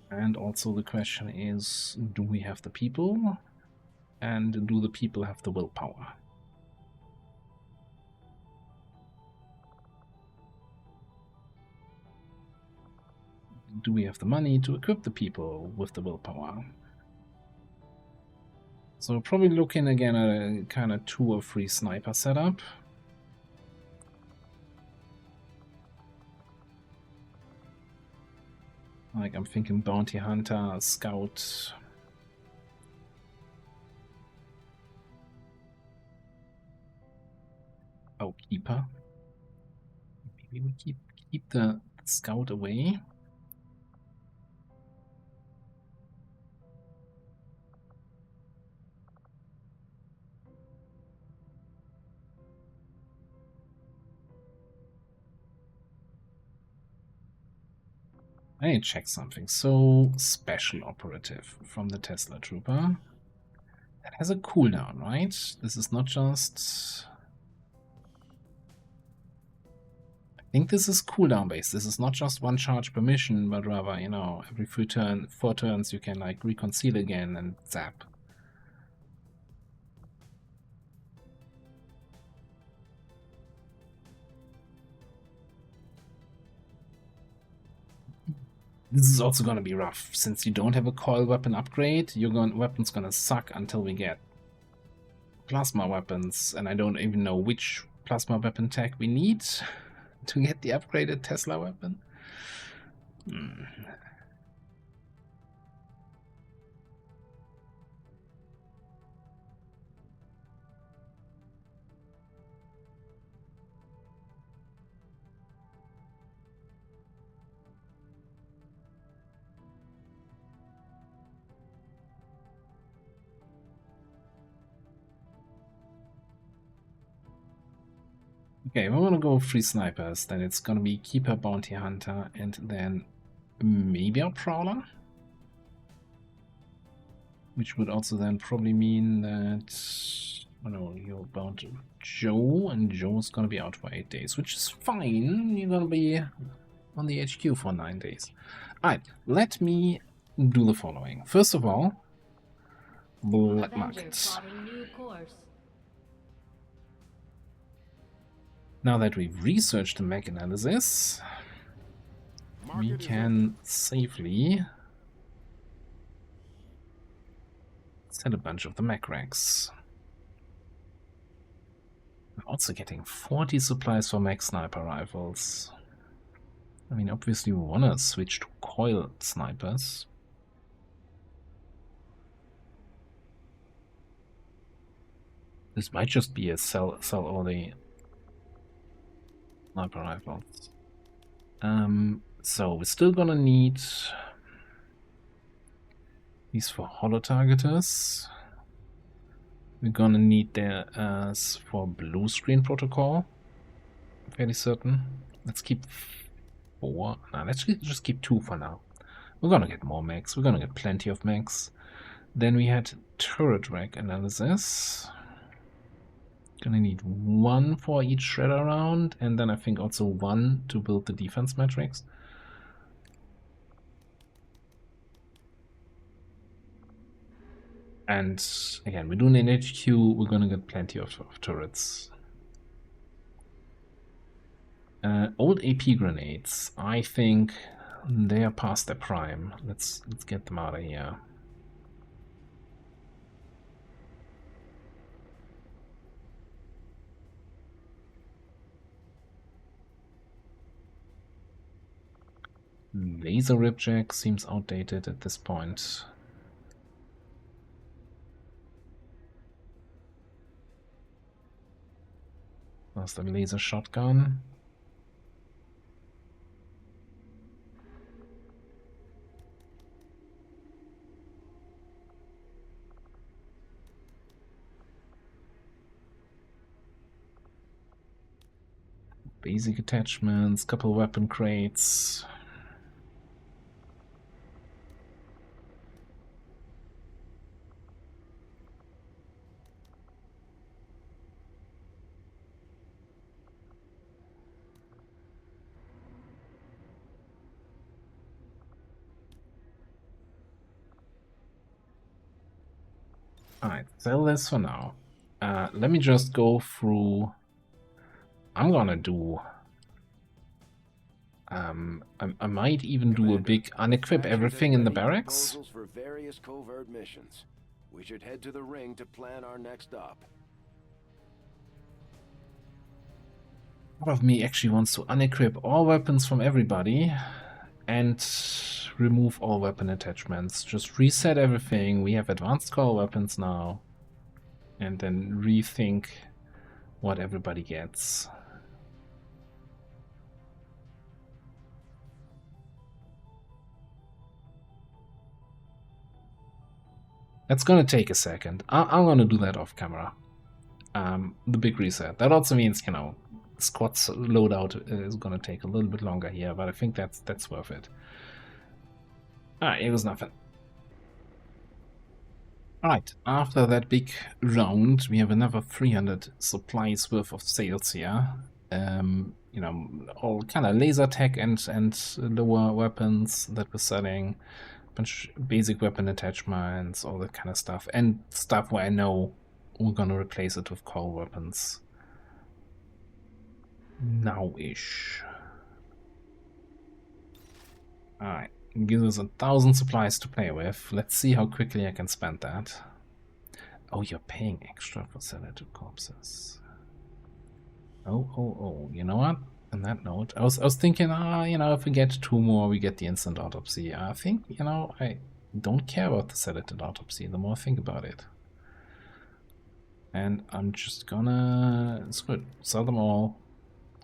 Speaker 2: And also the question is, do we have the people? And do the people have the willpower? Do we have the money to equip the people with the willpower? So we're probably looking again at a kind of 2 or 3 sniper setup. Like I'm thinking bounty hunter, scout. Oh, keeper. Maybe we keep the scout away. I need to check something. So, special operative from the Tesla Trooper. That has a cooldown, right? This is not just... I think this is cooldown based. This is not just 1 charge per mission, but rather, you know, every 4 turns you can like reconceal again and zap. This is also gonna be rough, since you don't have a coil weapon upgrade. Weapon's gonna suck until we get plasma weapons, and I don't even know which plasma weapon tech we need to get the upgraded Tesla weapon. Okay, we want to go 3 snipers, then it's gonna be Keeper, Bounty Hunter, and then maybe a Prowler? Which would also then probably mean that... Oh no, you're bound to Joe, and Joe's gonna be out for 8 days, which is fine. You're gonna be on the HQ for 9 days. Alright, let me do the following. First of all, Black Market. Now that we've researched the mech analysis, we can safely set a bunch of the mech racks. We're also getting 40 supplies for mech sniper rifles. I mean, obviously we want to switch to coil snipers. This might just be a sell all the sniper rifles. So we're still gonna need these for holo targeters. We're gonna need theirs for blue screen protocol. I'm fairly certain. Let's keep 4. No, let's just keep 2 for now. We're gonna get more mechs. We're gonna get plenty of mechs. Then we had turret rack analysis. Gonna need 1 for each shredder round, and then I think also 1 to build the defense metrics. And again, we're doing an HQ, we're gonna get plenty of turrets. Old AP grenades, I think they are past their prime. Let's get them out of here. Laser ripjack seems outdated at this point. That's the laser shotgun. Basic attachments, couple weapon crates. Alright, sell this for now. Let me just go through... I'm gonna do... I might even do a big unequip everything in the barracks.
Speaker 1: Proposals for various covert missions. We should head to the ring to plan our next op.
Speaker 2: Part of me actually wants to unequip all weapons from everybody and remove all weapon attachments. Just reset everything. We have advanced core weapons now. And then rethink what everybody gets. That's gonna take a second. I'm gonna do that off camera. The big reset. That also means, you know, squad's loadout is gonna take a little bit longer here, but I think that's worth it. Alright, it was nothing. Alright, after that big round, we have another 300 supplies worth of sales here. You know, all kind of laser tech and lower weapons that we're selling. Bunch of basic weapon attachments, all that kind of stuff. And stuff where I know we're gonna replace it with core weapons. Now-ish. Alright, gives us 1,000 supplies to play with. Let's see how quickly I can spend that. Oh, you're paying extra for sedative corpses. Oh, you know what? On that note, I was thinking, you know, if we get 2 more, we get the instant autopsy. I think, you know, I don't care about the sedative autopsy the more I think about it. And I'm just gonna, screw it, sell them all.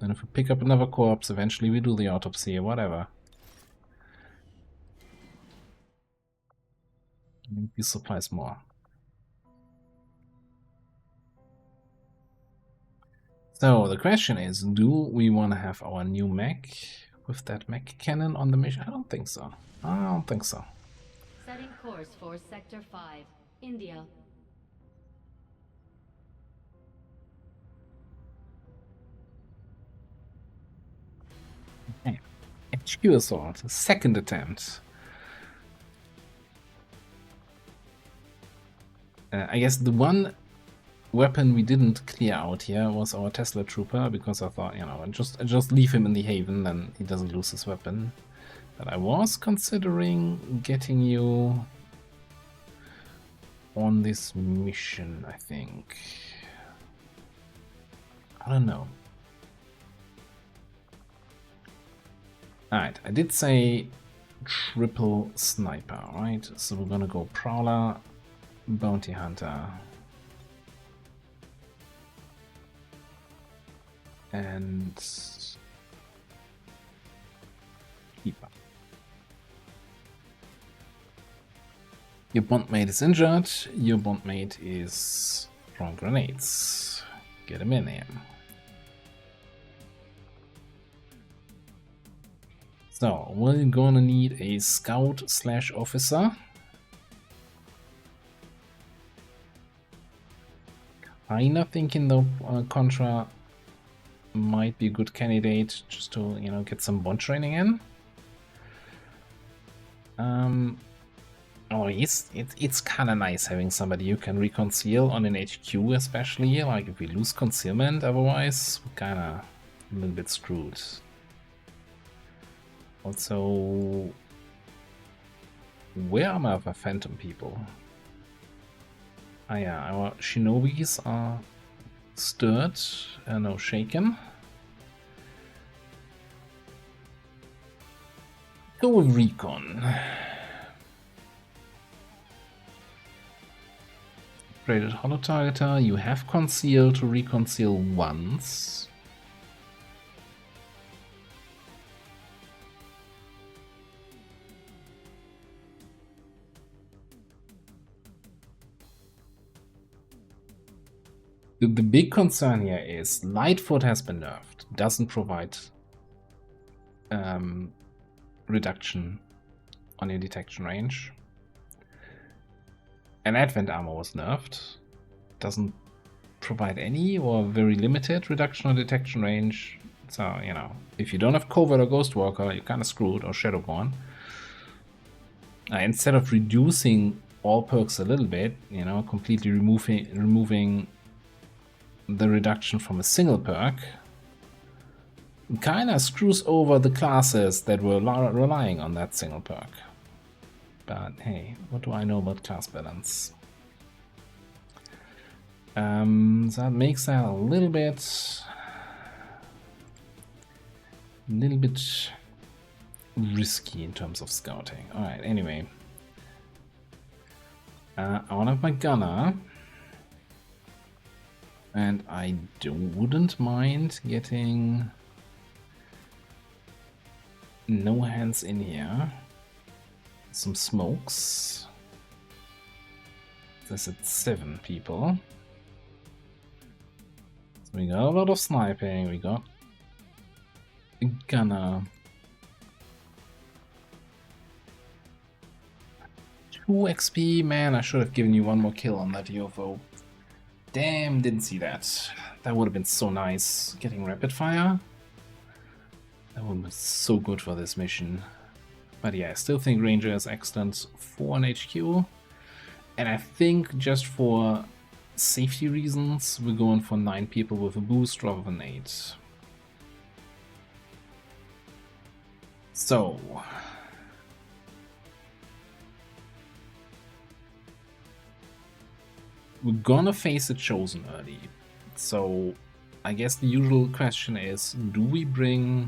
Speaker 2: And if we pick up another corpse, eventually we do the autopsy or whatever. Maybe supplies more. So the question is, do we want to have our new mech with that mech cannon on the mission? I don't think so. I don't think so.
Speaker 10: Setting course for Sector 5, India.
Speaker 2: Okay. HQ assault, second attempt. I guess the one weapon we didn't clear out here was our Tesla Trooper, because I thought, you know, just leave him in the Haven, then he doesn't lose his weapon. But I was considering getting you on this mission, I think. I don't know. Alright, I did say triple sniper, right? So we're gonna go Prowler, Bounty Hunter, and Keeper. Your bondmate is injured, your bondmate is throwing grenades. Get him in here. So, we're gonna need a scout/officer. Kinda thinking though Contra might be a good candidate just to, you know, get some bond training in. Oh, it's kind of nice having somebody you can reconceal on an HQ, especially. Like if we lose concealment, otherwise we're kind of a little bit screwed. Also, where are my other phantom people? Ah yeah, our shinobis are stirred and no shaken. Go with recon. Upgraded holo targeter, you have conceal to reconceal once. The big concern here is Lightfoot has been nerfed, doesn't provide reduction on your detection range. And Advent Armor was nerfed, doesn't provide any or very limited reduction on detection range. So, you know, if you don't have Covert or Ghostwalker, you're kind of screwed, or Shadowborn. Instead of reducing all perks a little bit, you know, completely removing the reduction from a single perk, kinda screws over the classes that were relying on that single perk. But hey, what do I know about class balance? So that makes that a little bit risky in terms of scouting. Alright, anyway. I want to have my gunner. And I wouldn't mind getting no hands in here. Some smokes. This at 7 people. So we got a lot of sniping. We got a gunner. 2 XP. Man, I should have given you one more kill on that UFO. Damn, didn't see that. That would have been so nice. Getting rapid fire. That would be so good for this mission. But yeah, I still think Ranger is excellent for an HQ. And I think just for safety reasons, we're going for 9 people with a boost rather than 8. So... we're gonna face a Chosen early. So I guess the usual question is, do we bring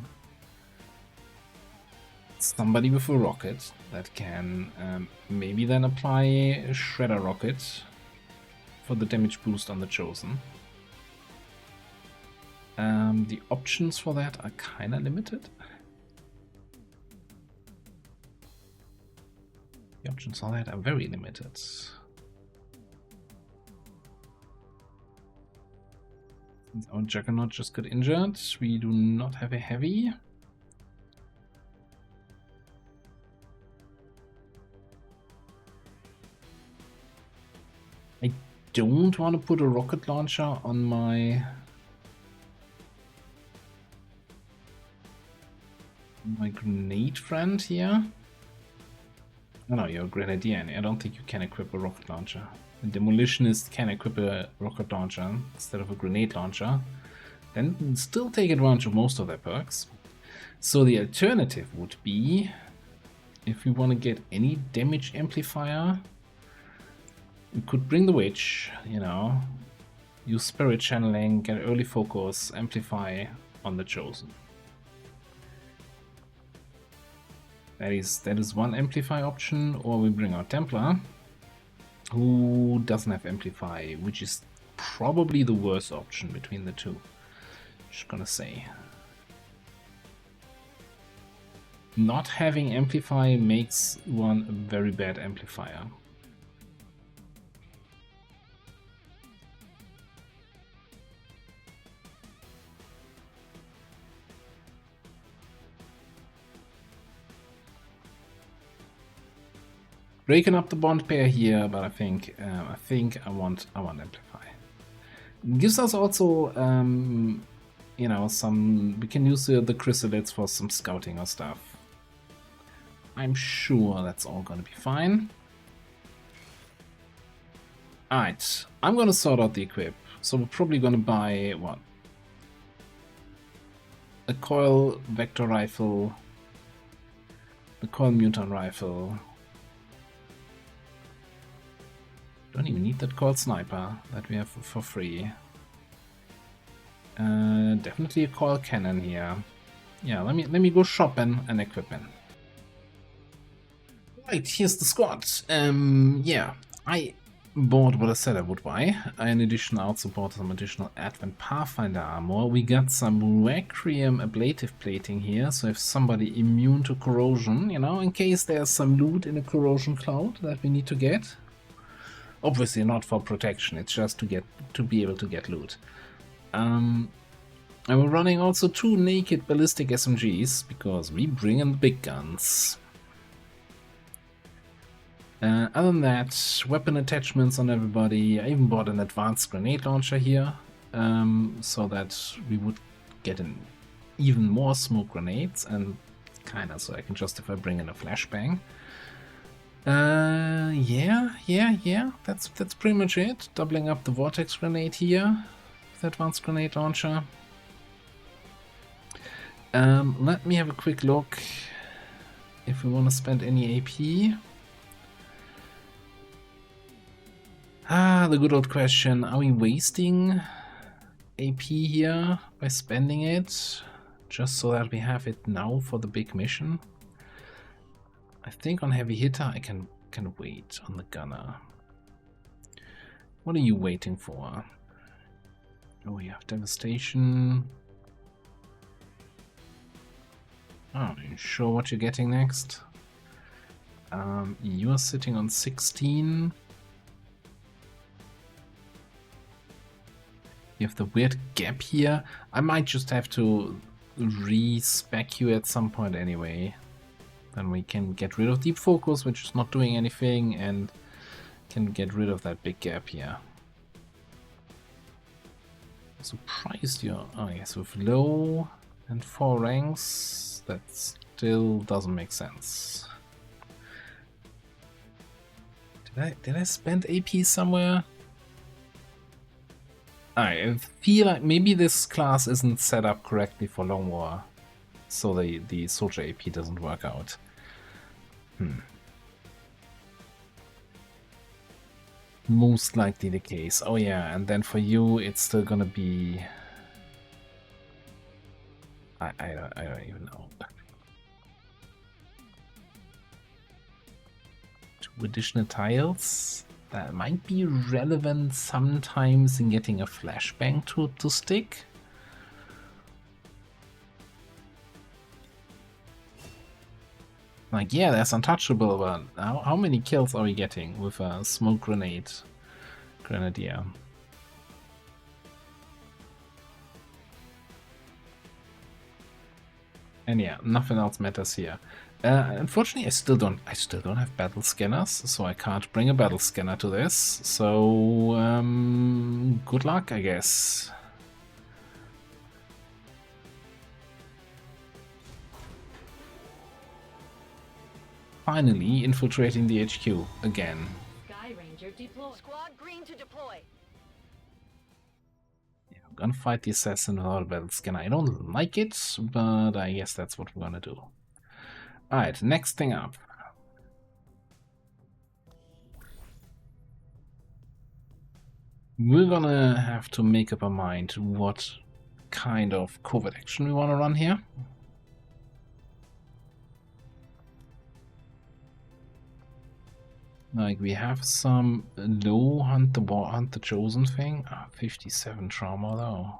Speaker 2: somebody with a rocket that can maybe then apply a Shredder rocket for the damage boost on the Chosen? The options for that are kinda limited. The options for that are very limited. Our Juggernaut just got injured. We do not have a heavy. I don't want to put a rocket launcher on my grenade friend here. Oh no, you're a grenadier, and I don't think you can equip a rocket launcher. A demolitionist can equip a rocket launcher instead of a grenade launcher, then still take advantage of most of their perks. So the alternative would be, if we want to get any damage amplifier, we could bring the witch, you know, use spirit channeling, get early focus, amplify on the Chosen. That is one amplify option, or we bring our Templar, who doesn't have amplify, which is probably the worst option between the two. Just gonna say. Not having amplify makes one a very bad amplifier. Breaking up the bond pair here, but I think I want amplify. Gives us also you know, we can use the chrysalids for some scouting or stuff. I'm sure that's all gonna be fine. Alright, I'm gonna sort out the equip. So we're probably gonna buy what? A coil vector rifle, the coil mutant rifle. Don't even need that coil sniper that we have for free. Definitely a coil cannon here. Yeah, let me go shopping and equipping. Right, here's the squad. Yeah, I bought what I said I would buy. In addition, I also bought some additional Advent Pathfinder armor. We got some Requiem ablative plating here, so if somebody immune to corrosion, you know, in case there's some loot in a corrosion cloud that we need to get. Obviously not for protection, it's just to be able to get loot. And we're running also 2 naked ballistic SMGs, because we bring in the big guns. Other than that, weapon attachments on everybody. I even bought an advanced grenade launcher here, so that we would get in even more smoke grenades, and kinda so I can justify bringing a flashbang. Yeah. That's pretty much it. Doubling up the vortex grenade here. The advanced grenade launcher. Let me have a quick look if we want to spend any AP. The good old question, are we wasting AP here by spending it just so that we have it now for the big mission? I think on heavy hitter I can wait on the gunner. What are you waiting for? Oh, you have devastation. Oh, are you sure what you're getting next? You are sitting on 16. You have the weird gap here. I might just have to respec you at some point anyway. Then we can get rid of deep focus, which is not doing anything, and can get rid of that big gap here. I'm surprised you're... Oh yes, with low and 4 ranks, that still doesn't make sense. Did I spend AP somewhere? I feel like maybe this class isn't set up correctly for long war, so the soldier AP doesn't work out. Most likely the case. Oh yeah, and then for you it's still gonna be... I don't even know. 2 additional tiles? That might be relevant sometimes in getting a flashbang to stick. Like, yeah, that's untouchable, but how many kills are we getting with a smoke grenadier? And yeah, nothing else matters here. Unfortunately, I still don't have battle scanners, so I can't bring a battle scanner to this. So good luck, I guess. Finally infiltrating the HQ again.
Speaker 10: Sky Ranger deployed.
Speaker 4: Squad green to deploy.
Speaker 2: Yeah, I'm gonna fight the assassin without a battle scanner. I don't like it, but I guess that's what we're gonna do. Alright, next thing up. We're gonna have to make up our mind what kind of covert action we want to run here. Like, we have some low hunt the chosen thing. 57 trauma though.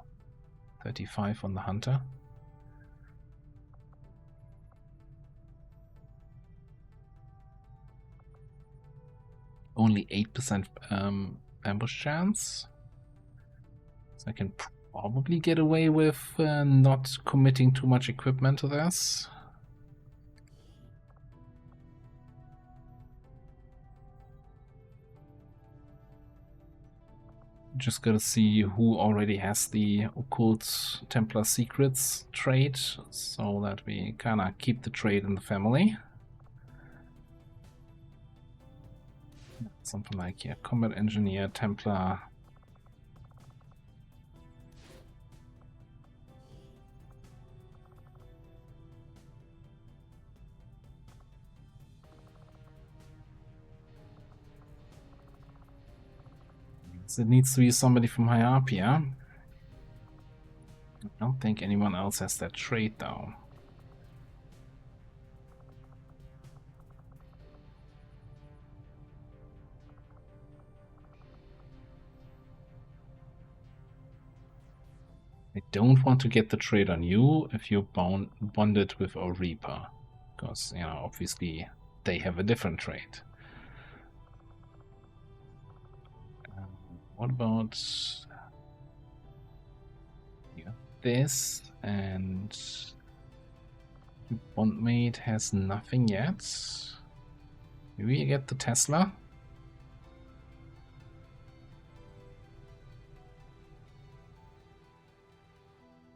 Speaker 2: 35 on the hunter. Only 8% ambush chance. So I can probably get away with not committing too much equipment to this. Just gotta see who already has the occult Templar secrets trait, so that we kinda keep the trait in the family. Something like, yeah, combat engineer, Templar. So it needs to be somebody from Hyarpia. I don't think anyone else has that trait though. I don't want to get the trait on you if you're bonded with a Reaper, because, you know, obviously they have a different trait. What about this? And bondmate has nothing yet. Maybe you get the Tesla.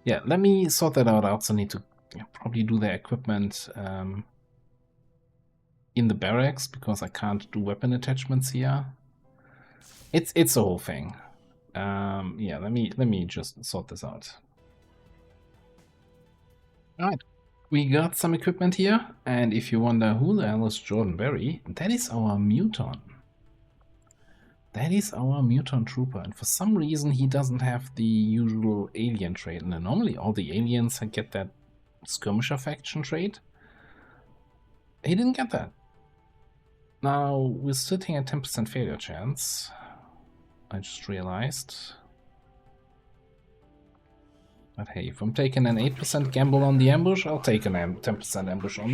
Speaker 2: Yeah, let me sort that out. I also need to probably do the equipment in the barracks because I can't do weapon attachments here. It's a whole thing. Yeah, let me just sort this out. Alright, we got some equipment here, and if you wonder who the hell is Jordan Berry, that is our Muton. That is our Muton trooper, and for some reason he doesn't have the usual alien trait. And normally all the aliens get that skirmisher faction trait. He didn't get that. Now we're sitting at 10% failure chance. I just realized. But hey, if I'm taking an 8% gamble on the ambush, I'll take an 10% ambush on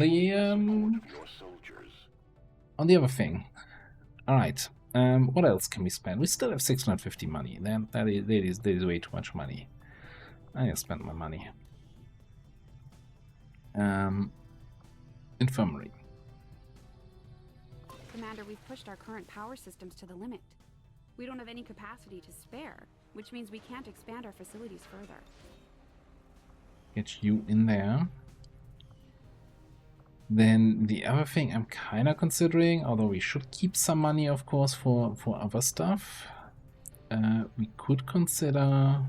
Speaker 2: the other thing. Alright. What else can we spend? We still have 650 money. That is way too much money. I spent my money. Infirmary.
Speaker 9: Commander, we've pushed our current power systems to the limit. We don't have any capacity to spare, which means we can't expand our facilities further.
Speaker 2: Get you in there. Then the other thing I'm kind of considering, although we should keep some money, of course, for other stuff, we could consider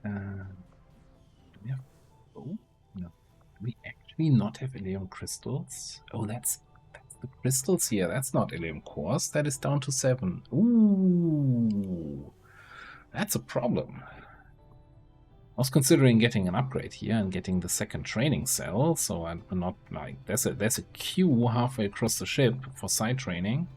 Speaker 2: do we have no? Do we actually not have Ilium crystals? Oh, that's the crystals here. That's not Ilium cores. That is down to 7. Ooh, that's a problem. I was considering getting an upgrade here and getting the second training cell, so I'm not like there's a queue halfway across the ship for side training.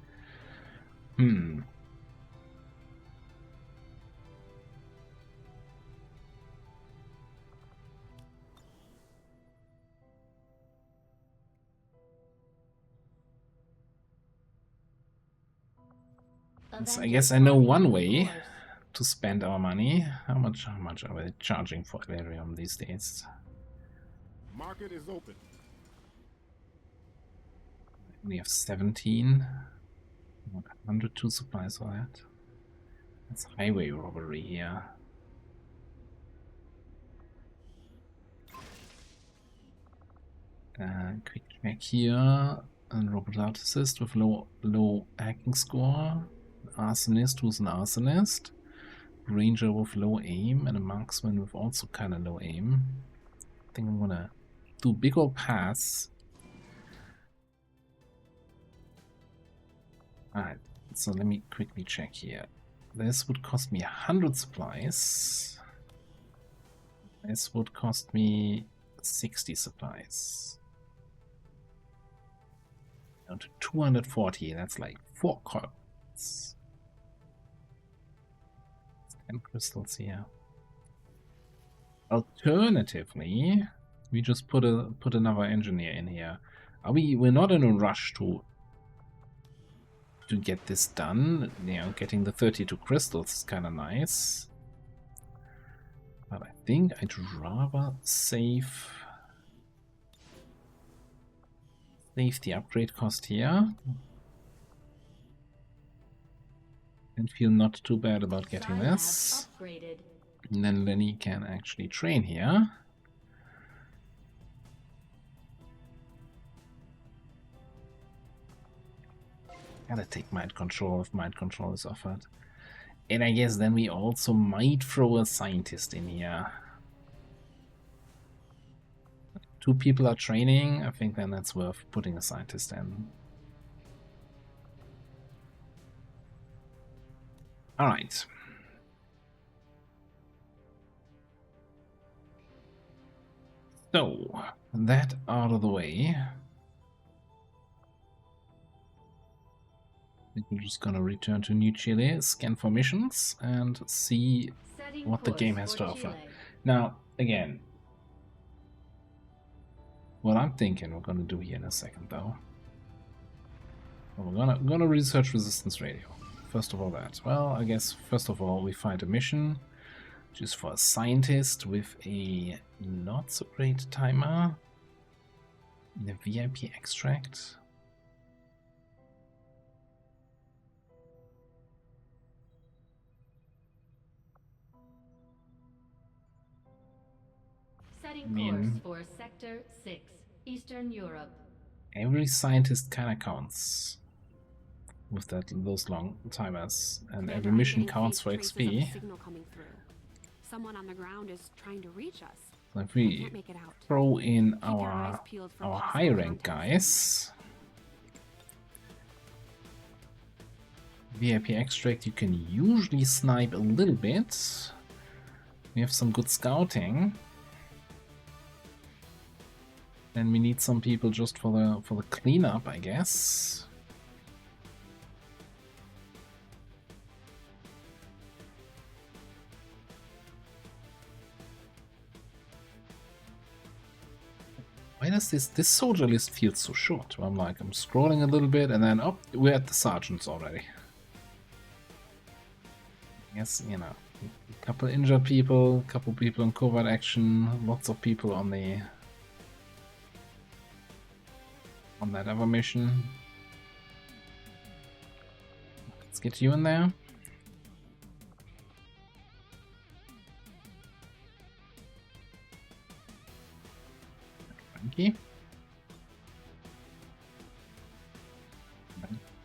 Speaker 2: So I guess I know one way to spend our money. How much are we charging for Valerium these days?
Speaker 5: Market is open.
Speaker 2: We have 17. 102 supplies for that. That's highway robbery here. Quick check here. And roboticist with low hacking score. Arsonist who's an arsonist. Ranger with low aim and a marksman with also kind of low aim. I think I'm gonna do big ol' pass. Alright, so let me quickly check here. This would cost me 100 supplies. This would cost me 60 supplies. Down to 240, that's like 4 cards. 10 crystals here. Alternatively, we just put another engineer in here. We're not in a rush to get this done. You know, getting the 32 crystals is kind of nice. But I think I'd rather save the upgrade cost here. And feel not too bad about getting this. And then Lenny can actually train here. Gotta take mind control if mind control is offered. And I guess then we also might throw a scientist in here. 2 people are training. I think then that's worth putting a scientist in. Alright. So, that out of the way. We're just gonna return to New Chile, scan for missions, and see what the game has to offer. Now, again, what I'm thinking we're gonna do here in a second, though. We're gonna research resistance radio. First of all that. Well, I guess first of all we find a mission, which is for a scientist with a not so great timer. The VIP extract.
Speaker 10: Setting
Speaker 2: I mean,
Speaker 10: course for Sector 6, Eastern Europe.
Speaker 2: every scientist kinda counts with those long timers, and
Speaker 9: Commander,
Speaker 2: every
Speaker 9: I'm
Speaker 2: mission
Speaker 9: getting
Speaker 2: counts
Speaker 9: faint
Speaker 2: for
Speaker 9: traces of a
Speaker 2: XP.
Speaker 9: signal coming through. Someone on the ground is trying to reach us.
Speaker 2: So if
Speaker 9: I
Speaker 2: we
Speaker 9: can't make it out.
Speaker 2: throw in
Speaker 9: Keep your eyes
Speaker 2: our
Speaker 9: peeled for
Speaker 2: high
Speaker 9: possible
Speaker 2: rank
Speaker 9: contact
Speaker 2: guys, VIP extract, you can usually snipe a little bit. We have some good scouting. Then we need some people just for the cleanup, I guess. Why does this soldier list feel so short? I'm scrolling a little bit and then, oh, we're at the sergeants already. Yes, you know, a couple injured people, a couple people in covert action, lots of people on that other mission. Let's get you in there. Frankie.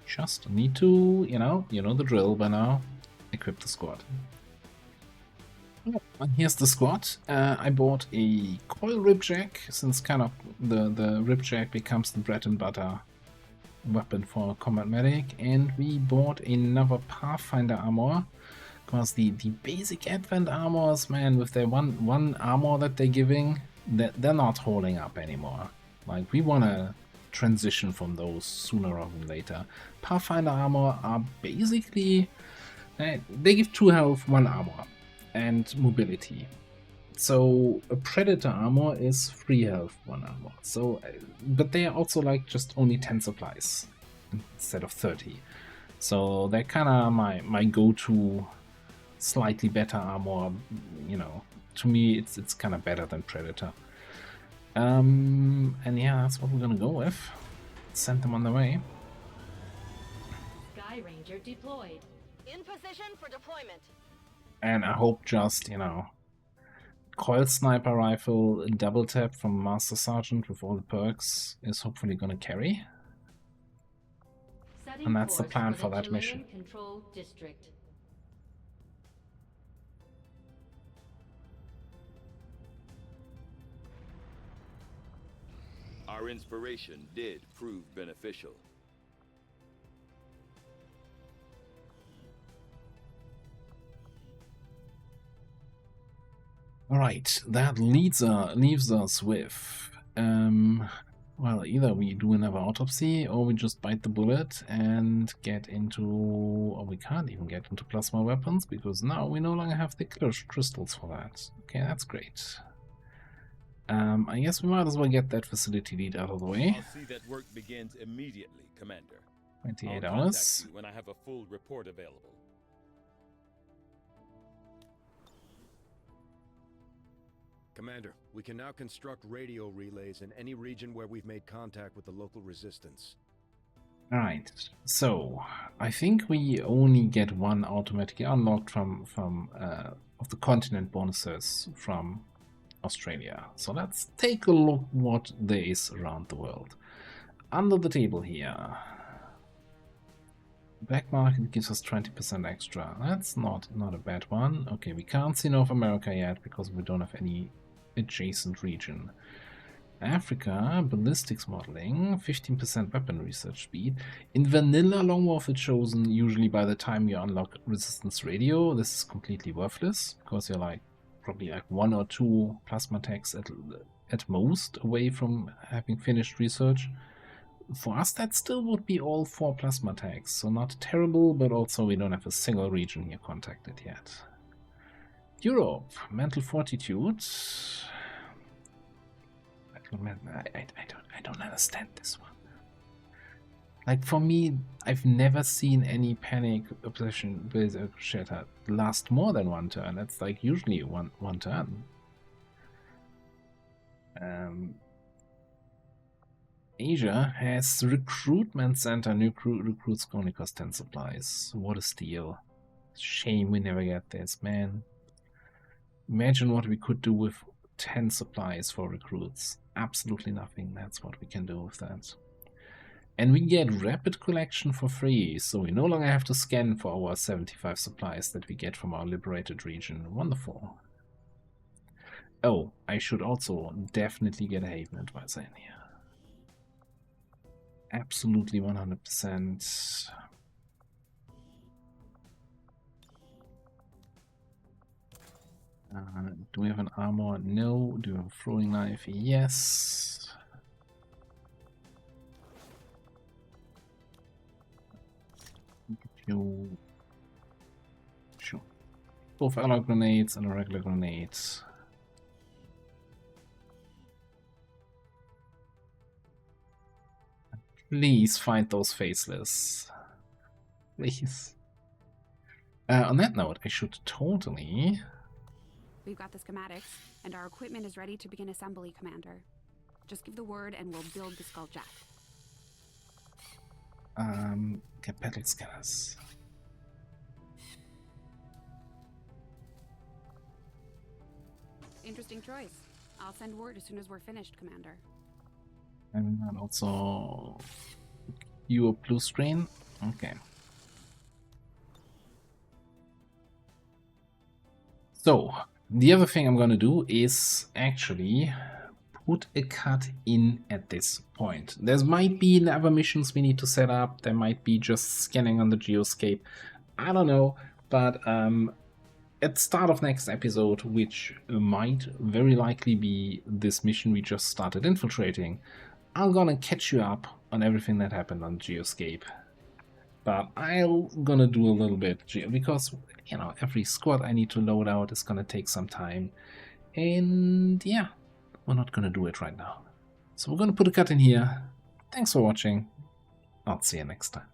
Speaker 2: Just need to, you know the drill by now. Equip the squad. And here's the squad. I bought a coil ripjack, since kind of the ripjack becomes the bread and butter weapon for combat medic, and we bought another Pathfinder armor, because the basic Advent armors, man, with their one armor that they're giving, they're not holding up anymore. Like, we want to transition from those sooner rather than later. Pathfinder armor are basically, they give 2 health, 1 armor, and mobility. So a Predator armor is 3 health, 1 armor. So, but they are also like just only 10 supplies instead of 30. So they're kind of my go-to slightly better armor. You know, to me it's kind of better than Predator. And yeah, that's what we're gonna go with. Send them on the way.
Speaker 10: Sky Ranger deployed.
Speaker 4: In position for deployment.
Speaker 2: And I hope just, you know, coil sniper rifle, double tap from Master Sergeant with all the perks is hopefully gonna carry.
Speaker 10: Setting
Speaker 2: And that's the
Speaker 10: course
Speaker 2: plan
Speaker 10: for
Speaker 2: for
Speaker 10: the
Speaker 2: that mission.
Speaker 10: Chilean Control District.
Speaker 8: Our inspiration did prove beneficial.
Speaker 2: Alright, that leaves us with, well, either we do another autopsy or we just bite the bullet and get into, or we can't even get into plasma weapons because now we no longer have the crystals for that. Okay, that's great. I guess we might as well get that facility lead out of the way.
Speaker 8: I'll see that work begins immediately, Commander.
Speaker 2: 28
Speaker 8: I'll
Speaker 2: hours.
Speaker 8: contact you when I have a full report available.
Speaker 11: Commander, we can now construct radio relays in any region where we've made contact with the local resistance.
Speaker 2: Alright, so I think we only get one automatically unlocked from of the continent bonuses from Australia. So let's take a look what there is around the world. Under the table here, black market gives us 20% extra. That's not a bad one. Okay, we can't see North America yet because we don't have any adjacent region. Africa, ballistics modeling, 15% weapon research speed. In vanilla long warfare chosen, usually by the time you unlock resistance radio, this is completely worthless because you're like probably like 1 or 2 plasma tags at most away from having finished research. For us, that still would be all 4 plasma tags, so not terrible, but also we don't have a single region here contacted yet. Europe, mental fortitude. I don't understand this one. Like, for me, I've never seen any panic obsession shatter last more than 1 turn. That's like usually one turn. Asia has recruitment center. New recruits only cost 10 supplies. What a steal. Shame we never get this, man. Imagine what we could do with 10 supplies for recruits. Absolutely nothing. That's what we can do with that. And we get rapid collection for free, so we no longer have to scan for our 75 supplies that we get from our liberated region. Wonderful. Oh, I should also definitely get a Haven Advisor in here. Absolutely 100%. Do we have an armor? No. Do we have a throwing knife? Yes. Sure. Both alloy grenades and a regular grenade. Please find those faceless. Please. On that note, I should totally...
Speaker 9: We've got the schematics, and our equipment is ready to begin assembly, Commander. Just give the word and we'll build the Skulljack.
Speaker 2: Get pedal scanners.
Speaker 9: Interesting choice. I'll send word as soon as we're finished, Commander.
Speaker 2: And also... your blue screen? Okay. So, the other thing I'm going to do is actually put a cut in at this point. There might be other missions we need to set up. There might be just scanning on the Geoscape. I don't know. But at the start of next episode, which might very likely be this mission we just started infiltrating, I'm gonna catch you up on everything that happened on Geoscape. But I'm gonna do a little bit, because, you know, every squad I need to load out is gonna take some time. And yeah, we're not gonna do it right now. So we're gonna put a cut in here. Thanks for watching. I'll see you next time.